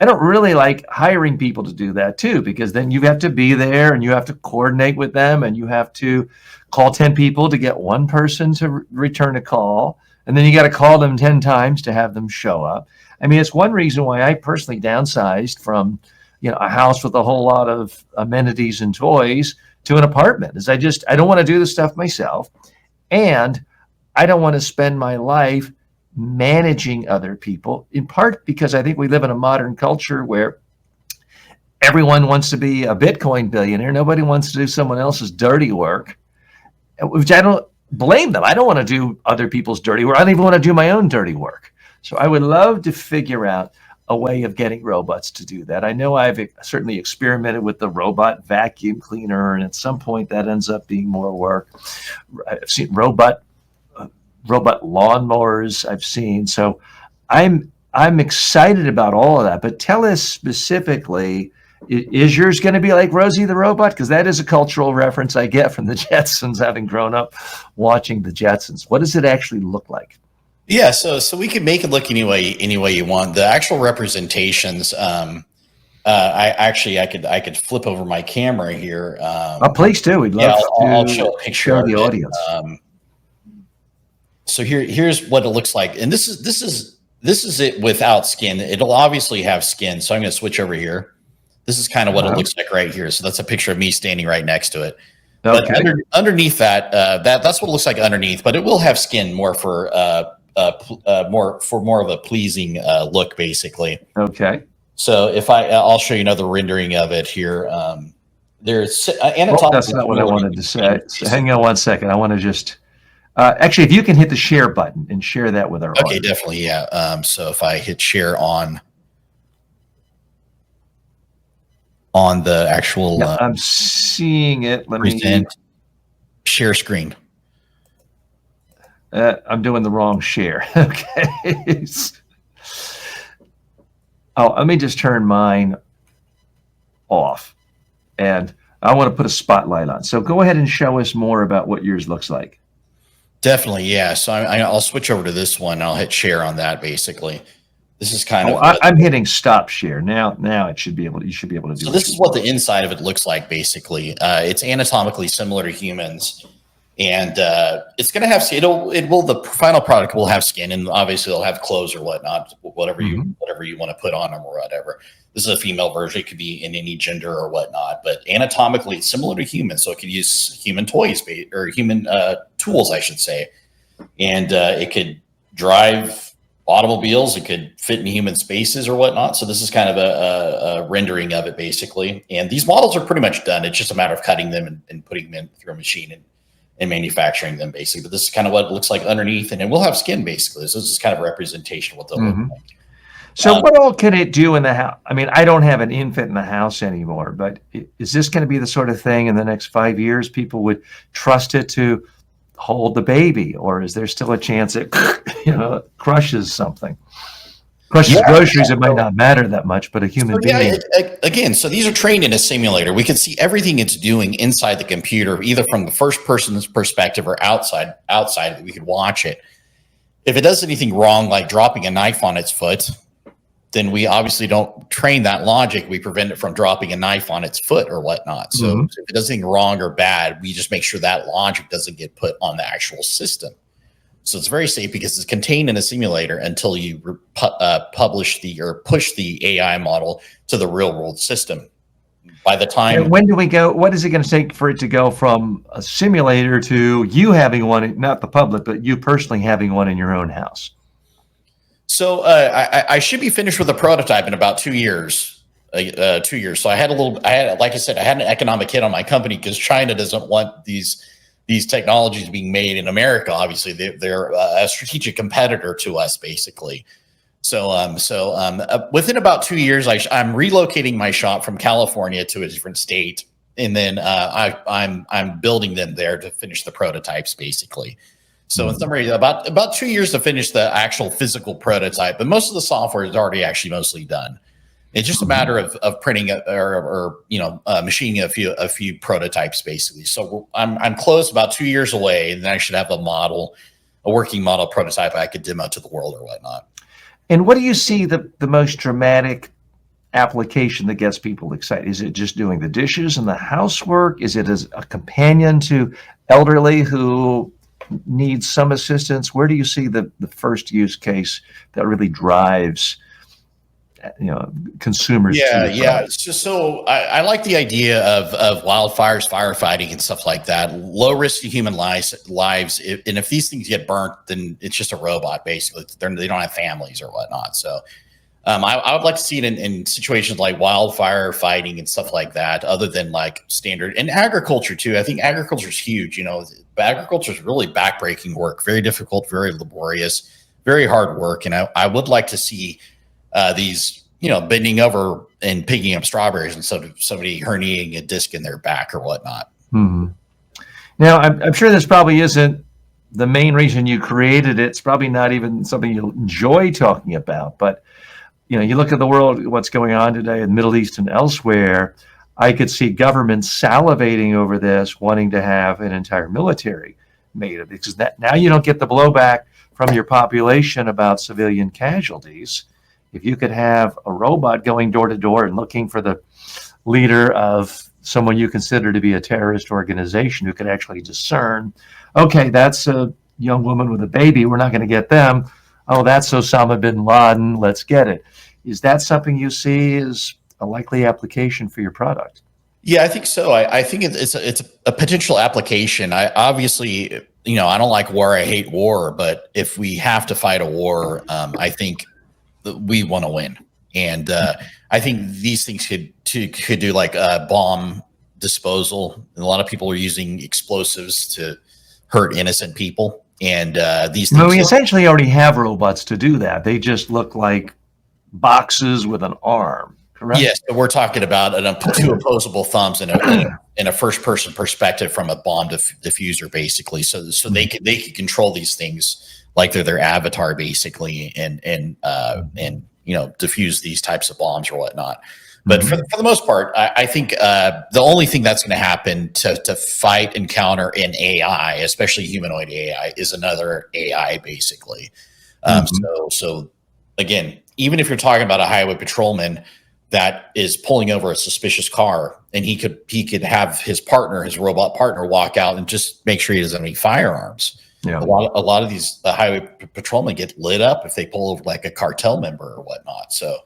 I don't really like hiring people to do that too, because then you have to be there and you have to coordinate with them and you have to call 10 people to get one person to return a call. And then you got to call them 10 times to have them show up. I mean, it's one reason why I personally downsized from, a house with a whole lot of amenities and toys to an apartment, is I don't want to do the stuff myself. And I don't want to spend my life managing other people, in part because I think we live in a modern culture where everyone wants to be a Bitcoin billionaire. Nobody wants to do someone else's dirty work, which I don't blame them. I don't want to do other people's dirty work. I don't even want to do my own dirty work. So I would love to figure out a way of getting robots to do that. I know I've certainly experimented with the robot vacuum cleaner, and at some point that ends up being more work. I've seen robot lawnmowers I've seen. So I'm excited about all of that. But tell us specifically, is yours going to be like Rosie the robot? Because that is a cultural reference I get from the Jetsons, having grown up watching the Jetsons. What does it actually look like? Yeah, so we can make it look any way you want. The actual representations, I could flip over my camera here. Please do. We'd love I'll show a picture of the audience. So here's what it looks like, and this is it without skin. It'll obviously have skin, so I'm going to switch over here. This is kind of what it looks like right here. So that's a picture of me standing right next to it. Okay. But underneath that's what it looks like underneath. But it will have skin more for more of a pleasing look, basically. Okay. So if I'll show you another rendering of it here. There's that's not what I wanted to say. So hang on one second. I want to just. Actually, if you can hit the share button and share that with our audience. Okay, definitely, yeah. So if I hit share on the actual, I'm seeing it. Let me share screen. I'm doing the wrong share. Okay. Let me just turn mine off, and I want to put a spotlight on. So go ahead and show us more about what yours looks like. Definitely, yeah. So I'll switch over to this one. I'll hit share on that. Basically, this is kind of. I'm hitting stop share now. Now you should be able to do. So this is what the inside of it looks like. Basically, it's anatomically similar to humans. And it's going to have the final product will have skin, and obviously it'll have clothes or whatnot, whatever you want to put on them or whatever. This is a female version. It could be in any gender or whatnot, but anatomically it's similar to humans, so it could use human toys or human tools, I should say, and it could drive automobiles. It could fit in human spaces or whatnot. So this is kind of a rendering of it basically. And these models are pretty much done. It's just a matter of cutting them and putting them in through a machine and manufacturing them basically. But this is kind of what it looks like underneath, and it will have skin basically. So this is kind of a representation of what they'll look like. So what all can it do in the house? I mean, I don't have an infant in the house anymore, but is this going to be the sort of thing in the next 5 years people would trust it to hold the baby, or is there still a chance it crushes something? Crushes groceries, it might not matter that much, but a human being. Again, so these are trained in a simulator. We can see everything it's doing inside the computer, either from the first person's perspective or outside. We could watch it. If it does anything wrong, like dropping a knife on its foot, then we obviously don't train that logic. We prevent it from dropping a knife on its foot or whatnot. So if it does anything wrong or bad, we just make sure that logic doesn't get put on the actual system. So it's very safe because it's contained in a simulator until you push the AI model to the real world system. By the time, and when do we go? What is it going to take for it to go from a simulator to you having one, not the public, but you personally having one in your own house? So I should be finished with a prototype in about 2 years. 2 years. So like I said, I had an economic hit on my company because China doesn't want these technologies being made in America. Obviously, they're a strategic competitor to us, basically. So within about 2 years, I'm relocating my shop from California to a different state, and then I'm building them there to finish the prototypes, basically. So in summary, about 2 years to finish the actual physical prototype, but most of the software is already actually mostly done. It's just a matter of printing or machining a few prototypes basically. So I'm close, about 2 years away, and then I should have a working model prototype I could demo to the world or whatnot. And what do you see the most dramatic application that gets people excited? Is it just doing the dishes and the housework? Is it as a companion to elderly who needs some assistance? Where do you see the first use case that really drives consumers? It's just so I like the idea of wildfires, firefighting, and stuff like that. Low risk to human lives. And if these things get burnt, then it's just a robot basically. They don't have families or whatnot. So I would like to see it in situations like wildfire fighting and stuff like that, other than like standard and agriculture too. I think agriculture is huge. Agriculture is really backbreaking work, very difficult, very laborious, very hard work. And I would like to see these, bending over and picking up strawberries instead of somebody herniating a disc in their back or whatnot. Mm-hmm. Now, I'm sure this probably isn't the main reason you created it. It's probably not even something you'll enjoy talking about, but you look at the world, what's going on today in the Middle East and elsewhere. I could see governments salivating over this, wanting to have an entire military made of it, because now you don't get the blowback from your population about civilian casualties. If you could have a robot going door to door and looking for the leader of someone you consider to be a terrorist organization, who could actually discern, okay, that's a young woman with a baby, we're not going to get them. Oh, that's Osama bin Laden, let's get it. Is that something you see as a likely application for your product? Yeah, I think so. I think it's a potential application. I obviously, I don't like war. I hate war. But if we have to fight a war, I think we want to win. And I think these things could do like bomb disposal. And a lot of people are using explosives to hurt innocent people. And these things. Well, we essentially already have robots to do that. They just look like boxes with an arm. Correct? Yes, we're talking about two opposable thumbs in a first-person perspective from a bomb diffuser, basically. So they could control these things like they're their avatar, basically, and diffuse these types of bombs or whatnot. But for the most part, I think the only thing that's going to happen to fight and counter an AI, especially humanoid AI, is another AI, basically. So again, even if you're talking about a highway patrolman, that is pulling over a suspicious car, and he could have his robot partner, walk out and just make sure he doesn't have any firearms. Yeah. A lot of these highway patrolmen get lit up if they pull over like a cartel member or whatnot. So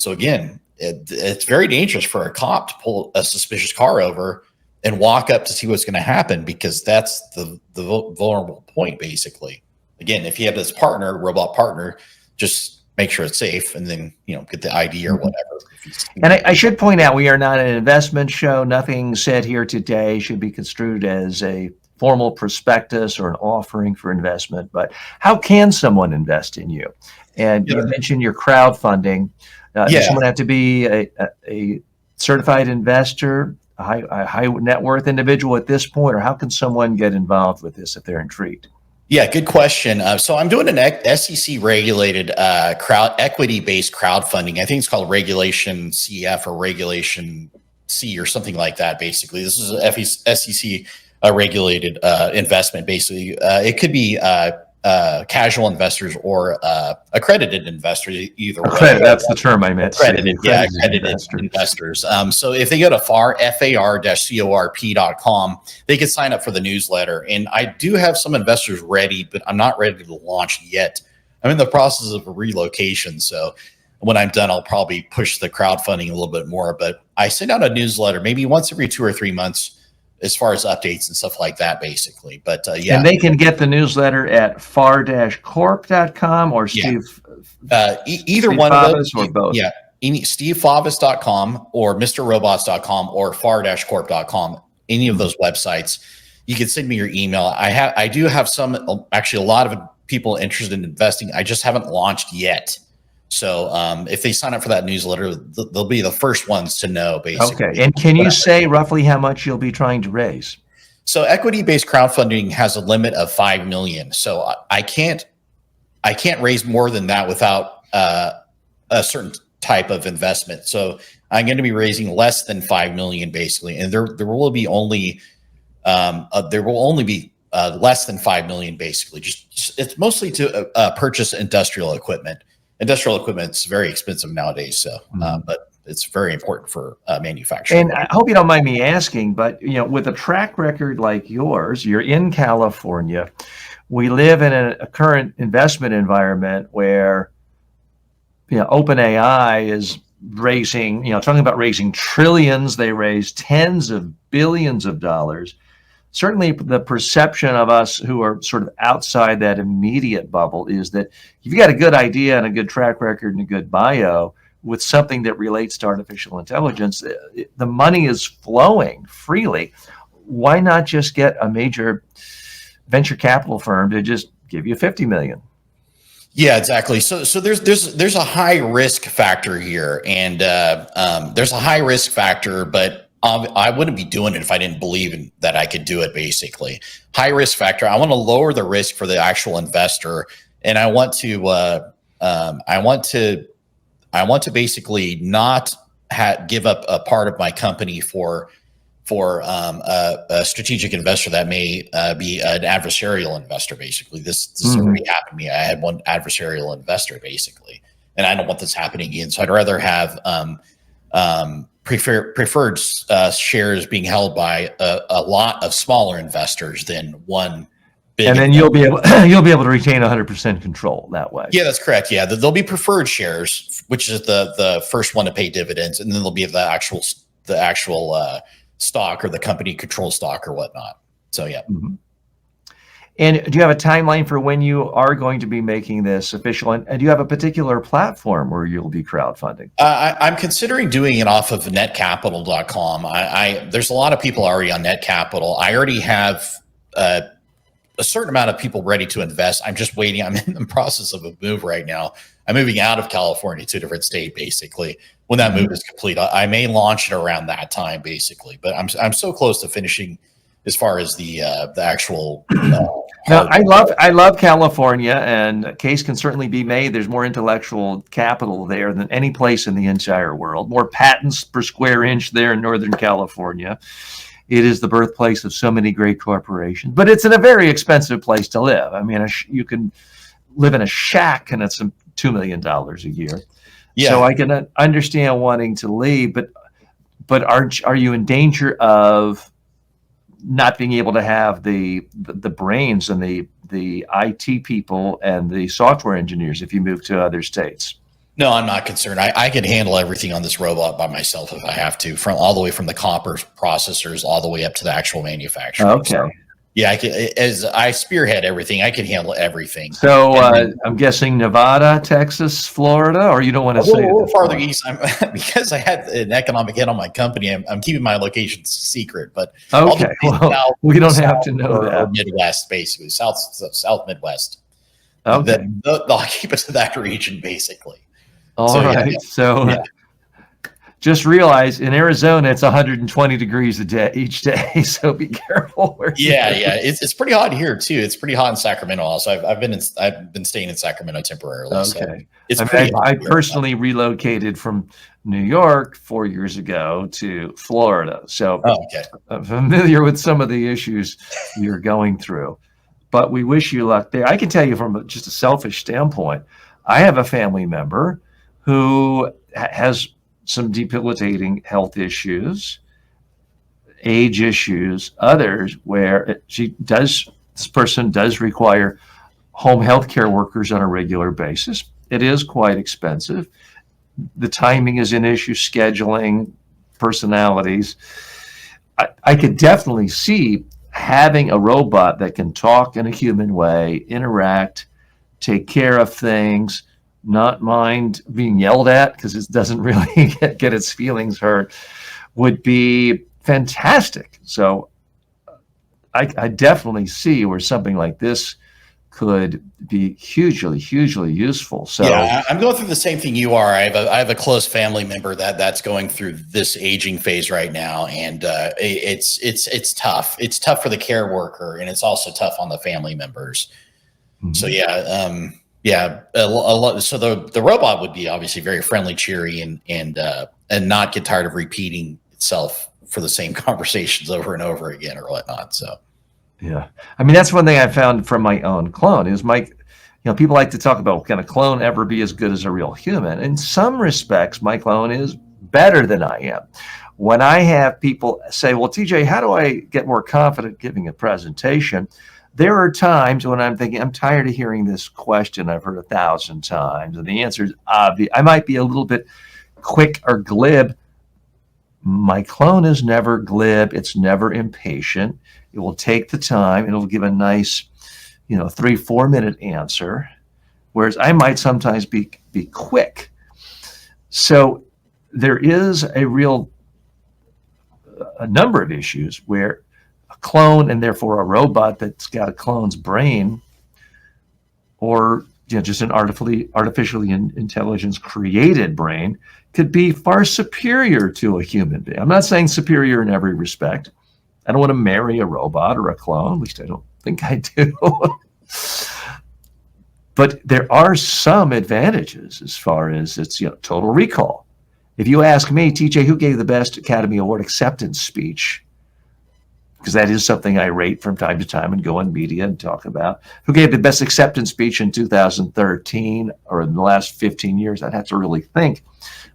again, it's very dangerous for a cop to pull a suspicious car over and walk up to see what's going to happen, because that's the vulnerable point, basically. Again, if you have this robot partner, just make sure it's safe, and then, get the ID or whatever. And I should point out, we are not an investment show. Nothing said here today should be construed as a formal prospectus or an offering for investment. But how can someone invest in you? And you mentioned your crowdfunding. Does someone have to be a certified investor, a high net worth individual at this point, or how can someone get involved with this if they're intrigued? Yeah, good question. So I'm doing an SEC regulated equity-based crowdfunding. I think it's called Regulation CF or Regulation C or something like that. Basically, this is a SEC regulated investment. Basically, it could be casual investors or accredited investors. Either way, that's the term I meant. Accredited investors. So if they go to far.corp.com, they can sign up for the newsletter. And I do have some investors ready, but I'm not ready to launch yet. I'm in the process of a relocation. So when I'm done, I'll probably push the crowdfunding a little bit more. But I send out a newsletter maybe once every 2 or 3 months, as far as updates and stuff like that, basically. But and they can get the newsletter at far-corp.com or Steve. Either Steve one Favis, of those, or both. Yeah, stevefavis.com or mrrobots.com or far-corp.com. Any of those websites, you can send me your email. I do have actually a lot of people interested in investing. I just haven't launched yet. So if they sign up for that newsletter, they'll be the first ones to know, basically. Okay. And can you say roughly how much you'll be trying to raise? So equity-based crowdfunding has a limit of $5 million. So I can't raise more than that without a certain type of investment. So I'm going to be raising less than $5 million, basically, and there will be only less than $5 million, basically. Just it's mostly to purchase industrial equipment. Industrial equipment is very expensive nowadays, so but it's very important for manufacturing. And I hope you don't mind me asking, but with a track record like yours, you're in California. We live in a current investment environment where OpenAI is raising, talking about raising trillions. They raise tens of billions of dollars. Certainly the perception of us who are sort of outside that immediate bubble is that if you've got a good idea and a good track record and a good bio with something that relates to artificial intelligence, the money is flowing freely. Why not just get a major venture capital firm to just give you $50 million? Yeah, exactly. So there's a high risk factor here, and there's a high risk factor, but I wouldn't be doing it if I didn't believe that I could do it. Basically, high risk factor. I want to lower the risk for the actual investor, and I want to basically not give up a part of my company for a strategic investor that may be an adversarial investor. Basically, this already happened to me. I had one adversarial investor, basically, and I don't want this happening again. So I'd rather have preferred shares being held by a lot of smaller investors than one big. And then you'll be able to retain 100% control that way. Yeah, that's correct. Yeah, there'll be preferred shares, which is the first one to pay dividends, and then there'll be the actual stock or the company control stock or whatnot. So yeah. Mm-hmm. And do you have a timeline for when you are going to be making this official? And do you have a particular platform where you'll be crowdfunding? I'm considering doing it off of netcapital.com. There's a lot of people already on NetCapital. I already have a certain amount of people ready to invest. I'm just waiting. I'm in the process of a move right now. I'm moving out of California to a different state, basically. When that move is complete, I may launch it around that time, basically. But I'm so close to finishing as far as the actual. Now, I love California, and a case can certainly be made. There's more intellectual capital there than any place in the entire world. More patents per square inch there in Northern California. It is the birthplace of so many great corporations, but it's in a very expensive place to live. I mean, you can live in a shack, and it's $2 million a year. So Yeah. I can understand wanting to leave, but are you in danger of not being able to have the brains and the IT people and the software engineers if you move to other states? No, I'm not concerned. I can handle everything on this robot by myself if I have to, from all the way from the copper processors all the way up to the actual manufacturing. So, Okay. yeah, I can, as I spearhead everything, I can handle everything. So And then I'm guessing Nevada, Texas, Florida, or you don't want to a say little at this farther point? east, because I had an economic hit on my company. I'm keeping my locations secret, but I'll just Okay. say Well, south, we don't have south to know or that. Midwest, basically south Midwest. Okay. They'll keep it to that region, basically. All So yeah, right. So yeah. just realize in Arizona, it's 120 degrees a day each day. So be careful where you Yeah, live. yeah. It's pretty hot here too. It's pretty hot in Sacramento. Also, I've been staying in Sacramento temporarily, so Okay. it's I pretty mean, hot I here. personally relocated from New York 4 years ago to Florida. So Oh, okay. I'm familiar with some of the issues you're going through, but we wish you luck there. I can tell you from just a selfish standpoint, I have a family member who has some debilitating health issues, age issues, others where this person does require home health care workers on a regular basis. It is quite expensive. The timing is an issue, scheduling, personalities. I could definitely see having a robot that can talk in a human way, interact, take care of things, not mind being yelled at because it doesn't really get its feelings hurt, would be fantastic. So I definitely see where something like this could be hugely, hugely useful. So Yeah, I'm going through the same thing you are. I have a close family member that's going through this aging phase right now, and it's tough. It's tough for the care worker, and it's also tough on the family members. So yeah, a lot. So the robot would be obviously very friendly, cheery, and not get tired of repeating itself for the same conversations over and over again or whatnot. So yeah, I mean that's one thing I found from my own clone is people like to talk about, can a clone ever be as good as a real human? In some respects, my clone is better than I am. When I have people say, well, TJ, how do I get more confident giving a presentation? There are times when I'm thinking, I'm tired of hearing this question I've heard 1,000 times. And the answer is obvious. I might be a little bit quick or glib. My clone is never glib. It's never impatient. It will take the time. It'll give a nice, 3-4 minute answer, whereas I might sometimes be quick. So there is a number of issues where a clone and therefore a robot that's got a clone's brain, or just an artificially intelligence created brain, could be far superior to a human being. I'm not saying superior in every respect. I don't want to marry a robot or a clone, at least I don't think I do. But there are some advantages as far as its total recall. If you ask me, TJ, who gave the best Academy Award acceptance speech, because that is something I rate from time to time and go on media and talk about, who gave the best acceptance speech in 2013 or in the last 15 years, I'd have to really think.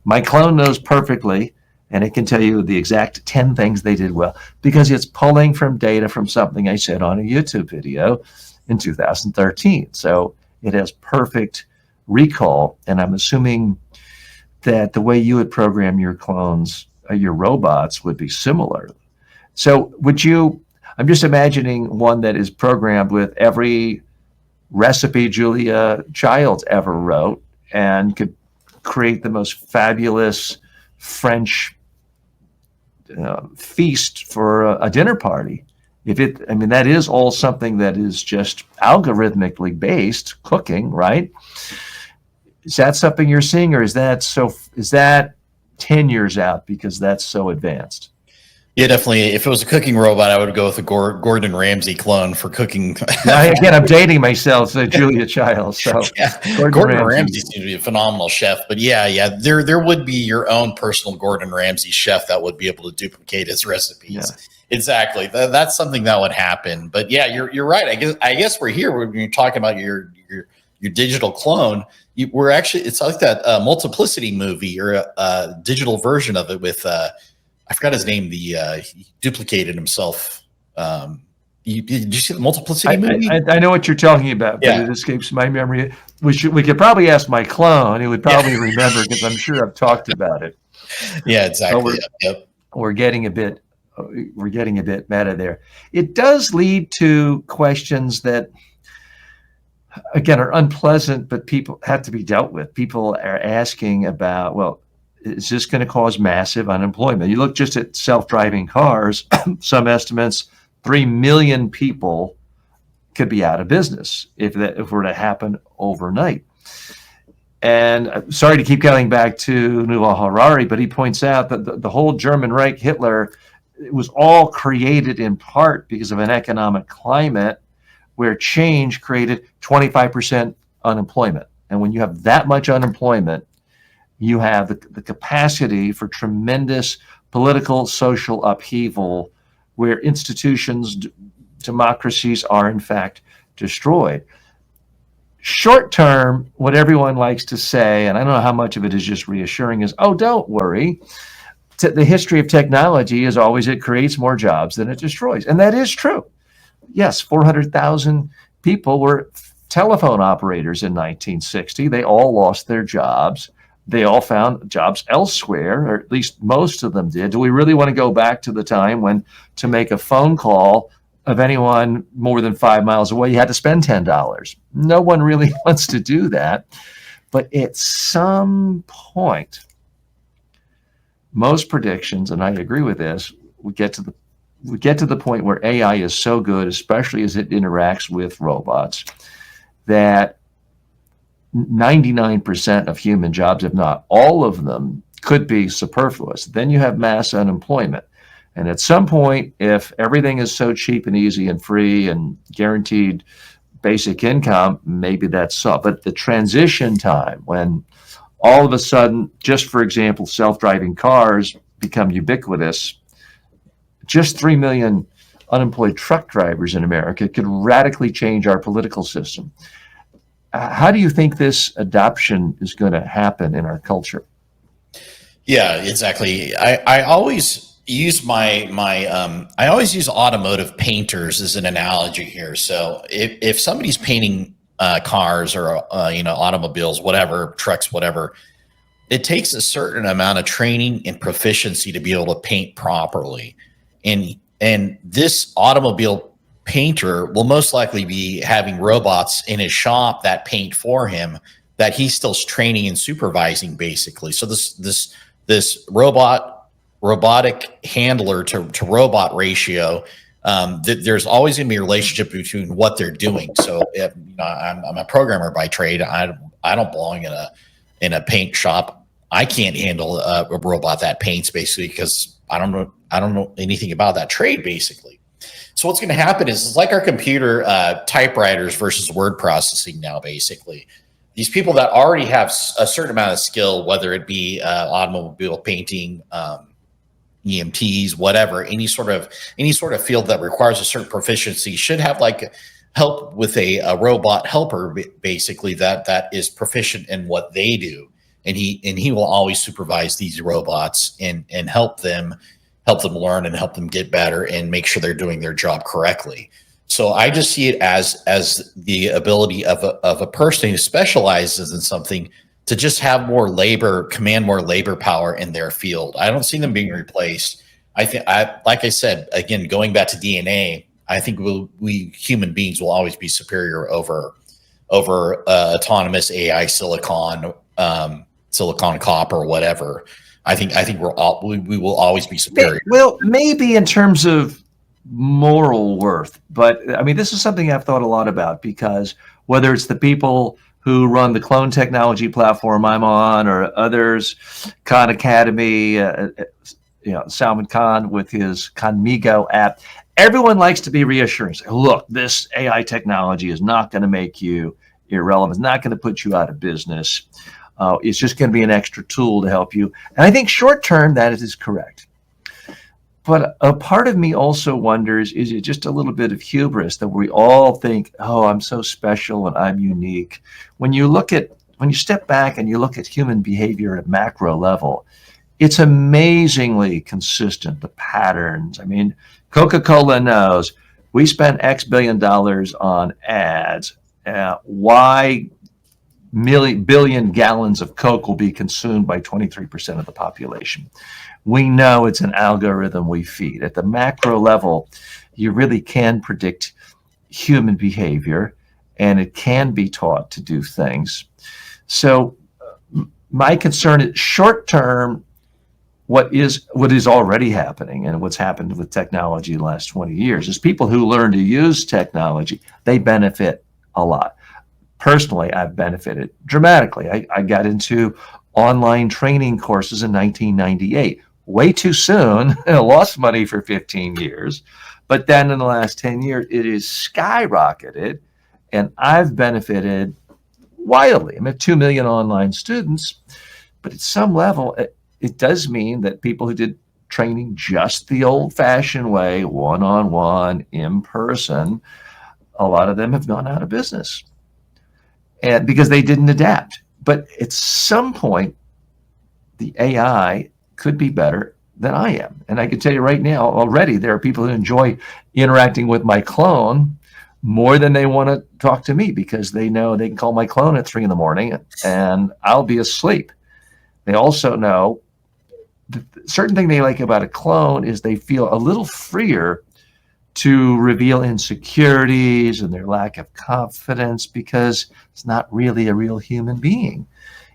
My clone knows perfectly, and it can tell you the exact 10 things they did well because it's pulling from data from something I said on a YouTube video in 2013. So it has perfect recall, and I'm assuming that the way you would program your clones, your robots, would be similar. So I'm just imagining one that is programmed with every recipe Julia Childs ever wrote and could create the most fabulous French feast for a dinner party. That is all something that is just algorithmically based cooking, right? Is that something you're seeing, or is that 10 years out because that's so advanced? yeah, definitely. If it was a cooking robot, I would go with a Gordon Ramsay clone for cooking. Again, I'm dating myself, so Julia Childs. So Yeah, Gordon Ramsay seems to be a phenomenal chef, but yeah, there would be your own personal Gordon Ramsay chef that would be able to duplicate his recipes. Yeah. Exactly, that's something that would happen. But yeah, you're right. I guess we're here when you're talking about your your digital clone, we're actually, it's like that Multiplicity movie or a digital version of it with I forgot his name. He duplicated himself. Did you see the Multiplicity movie? I know what you're talking about, but Yeah. it escapes my memory. We could probably ask my clone. He would probably remember because I'm sure I've talked about it. Yeah, exactly. Yep. We're getting a bit meta there. It does lead to questions that, again, are unpleasant, but people have to be dealt with. People are asking about, well, is this going to cause massive unemployment? You look just at self-driving cars, some estimates, 3 million people could be out of business if it were to happen overnight. And sorry to keep going back to Yuval Harari, but he points out that the whole German Reich, Hitler, it was all created in part because of an economic climate where change created 25% unemployment. And when you have that much unemployment, you have the capacity for tremendous political, social upheaval where institutions, democracies are in fact destroyed. Short term, what everyone likes to say, and I don't know how much of it is just reassuring, is, oh, don't worry. The history of technology is always it creates more jobs than it destroys. And that is true. Yes, 400,000 people were telephone operators in 1960. They all lost their jobs. They all found jobs elsewhere, or at least most of them did. Do we really want to go back to the time when to make a phone call of anyone more than 5 miles away, you had to spend $10? No one really wants to do that. But at some point, most predictions, and I agree with this, we get to the point where AI is so good, especially as it interacts with robots, that 99% of human jobs, if not all of them, could be superfluous. Then you have mass unemployment. And at some point, if everything is so cheap and easy and free and guaranteed basic income, maybe that's so. But the transition time when all of a sudden, just for example, self-driving cars become ubiquitous, just 3 million unemployed truck drivers in America could radically change our political system. How do you think this adoption is going to happen in our culture? Yeah, exactly. I always use I always use automotive painters as an analogy here. So if somebody's painting cars or automobiles, whatever, trucks, whatever, it takes a certain amount of training and proficiency to be able to paint properly. And this automobile painter will most likely be having robots in his shop that paint for him, that he's still training and supervising, basically. So this robotic handler to robot ratio, there's always going to be a relationship between what they're doing. So if, I'm a programmer by trade, I don't belong in a paint shop. I can't handle a robot that paints, basically, because I don't know anything about that trade, basically. So what's going to happen is it's like our computer typewriters versus word processing now, basically. These people that already have a certain amount of skill, whether it be automobile painting, EMTs, whatever, any sort of field that requires a certain proficiency, should have like help with a robot helper, basically, that is proficient in what they do, and he will always supervise these robots and help them learn and help them get better and make sure they're doing their job correctly. So I just see it as the ability of a person who specializes in something to just have more labor, command more labor power in their field. I don't see them being replaced. Like I said, again, going back to DNA, I think we human beings will always be superior over autonomous AI, silicon copper, whatever. I think we will always be superior. Well, maybe in terms of moral worth, but I mean, this is something I've thought a lot about, because whether it's the people who run the clone technology platform I'm on, or others, Khan Academy, Salman Khan with his Conmigo app, everyone likes to be reassuring. Say, look, this AI technology is not going to make you irrelevant. It's not going to put you out of business. It's just going to be an extra tool to help you. And I think short term, that is correct. But a part of me also wonders, is it just a little bit of hubris that we all think, oh, I'm so special and I'm unique? When you step back and you look at human behavior at a macro level, it's amazingly consistent, the patterns. I mean, Coca-Cola knows we spent X billion dollars on ads. Why billion gallons of Coke will be consumed by 23% of the population? We know it's an algorithm we feed. At the macro level, you really can predict human behavior, and it can be taught to do things. So my concern is short term, what is already happening and what's happened with technology in the last 20 years is people who learn to use technology, they benefit a lot. Personally, I've benefited dramatically. I got into online training courses in 1998. Way too soon. I lost money for 15 years. But then in the last 10 years, it is skyrocketed. And I've benefited wildly. I'm at 2 million online students. But at some level, it does mean that people who did training just the old-fashioned way, one-on-one, in person, a lot of them have gone out of business. And because they didn't adapt. But at some point, the AI could be better than I am. And I can tell you right now, already there are people who enjoy interacting with my clone more than they want to talk to me because they know they can call my clone at 3 a.m. and I'll be asleep. They also know the certain thing they like about a clone is they feel a little freer to reveal insecurities and their lack of confidence because it's not really a real human being.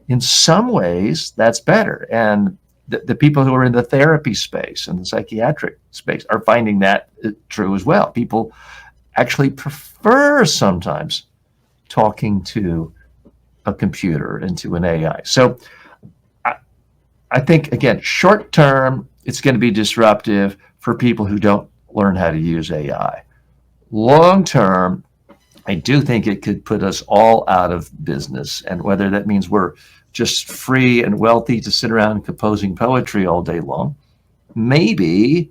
In some ways, that's better. And the people who are in the therapy space and the psychiatric space are finding that true as well. People actually prefer sometimes talking to a computer and to an AI. So I think, again, short term, it's going to be disruptive for people who don't learn how to use AI. Long term, I do think it could put us all out of business. And whether that means we're just free and wealthy to sit around composing poetry all day long, maybe,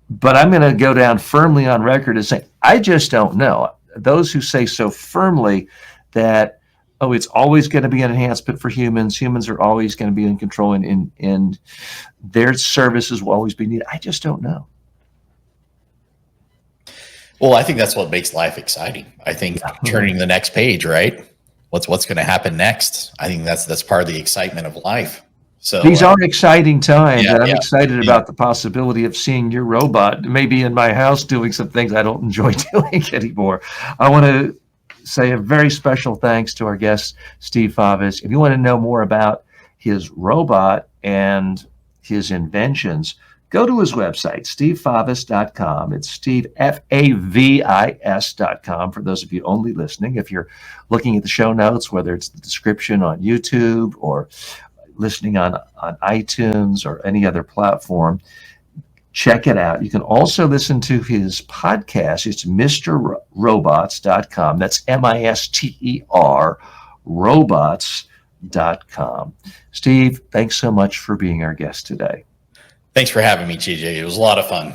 but I'm going to go down firmly on record as saying, I just don't know. Those who say so firmly that, oh, it's always going to be an enhancement for humans, humans are always going to be in control and their services will always be needed, I just don't know. Well, I think that's what makes life exciting. I think turning the next page, right? What's going to happen next? I think that's part of the excitement of life. So these are exciting times, and I'm excited about the possibility of seeing your robot maybe in my house doing some things I don't enjoy doing anymore. I want to say a very special thanks to our guest, Steve Favis. If you want to know more about his robot and his inventions, go to his website, stevefavis.com. It's Steve, Favis.com, for those of you only listening. If you're looking at the show notes, whether it's the description on YouTube or listening on iTunes or any other platform, check it out. You can also listen to his podcast. It's MrRobots.com. That's MISTER, robots.com. Steve, thanks so much for being our guest today. Thanks for having me, TJ. It was a lot of fun.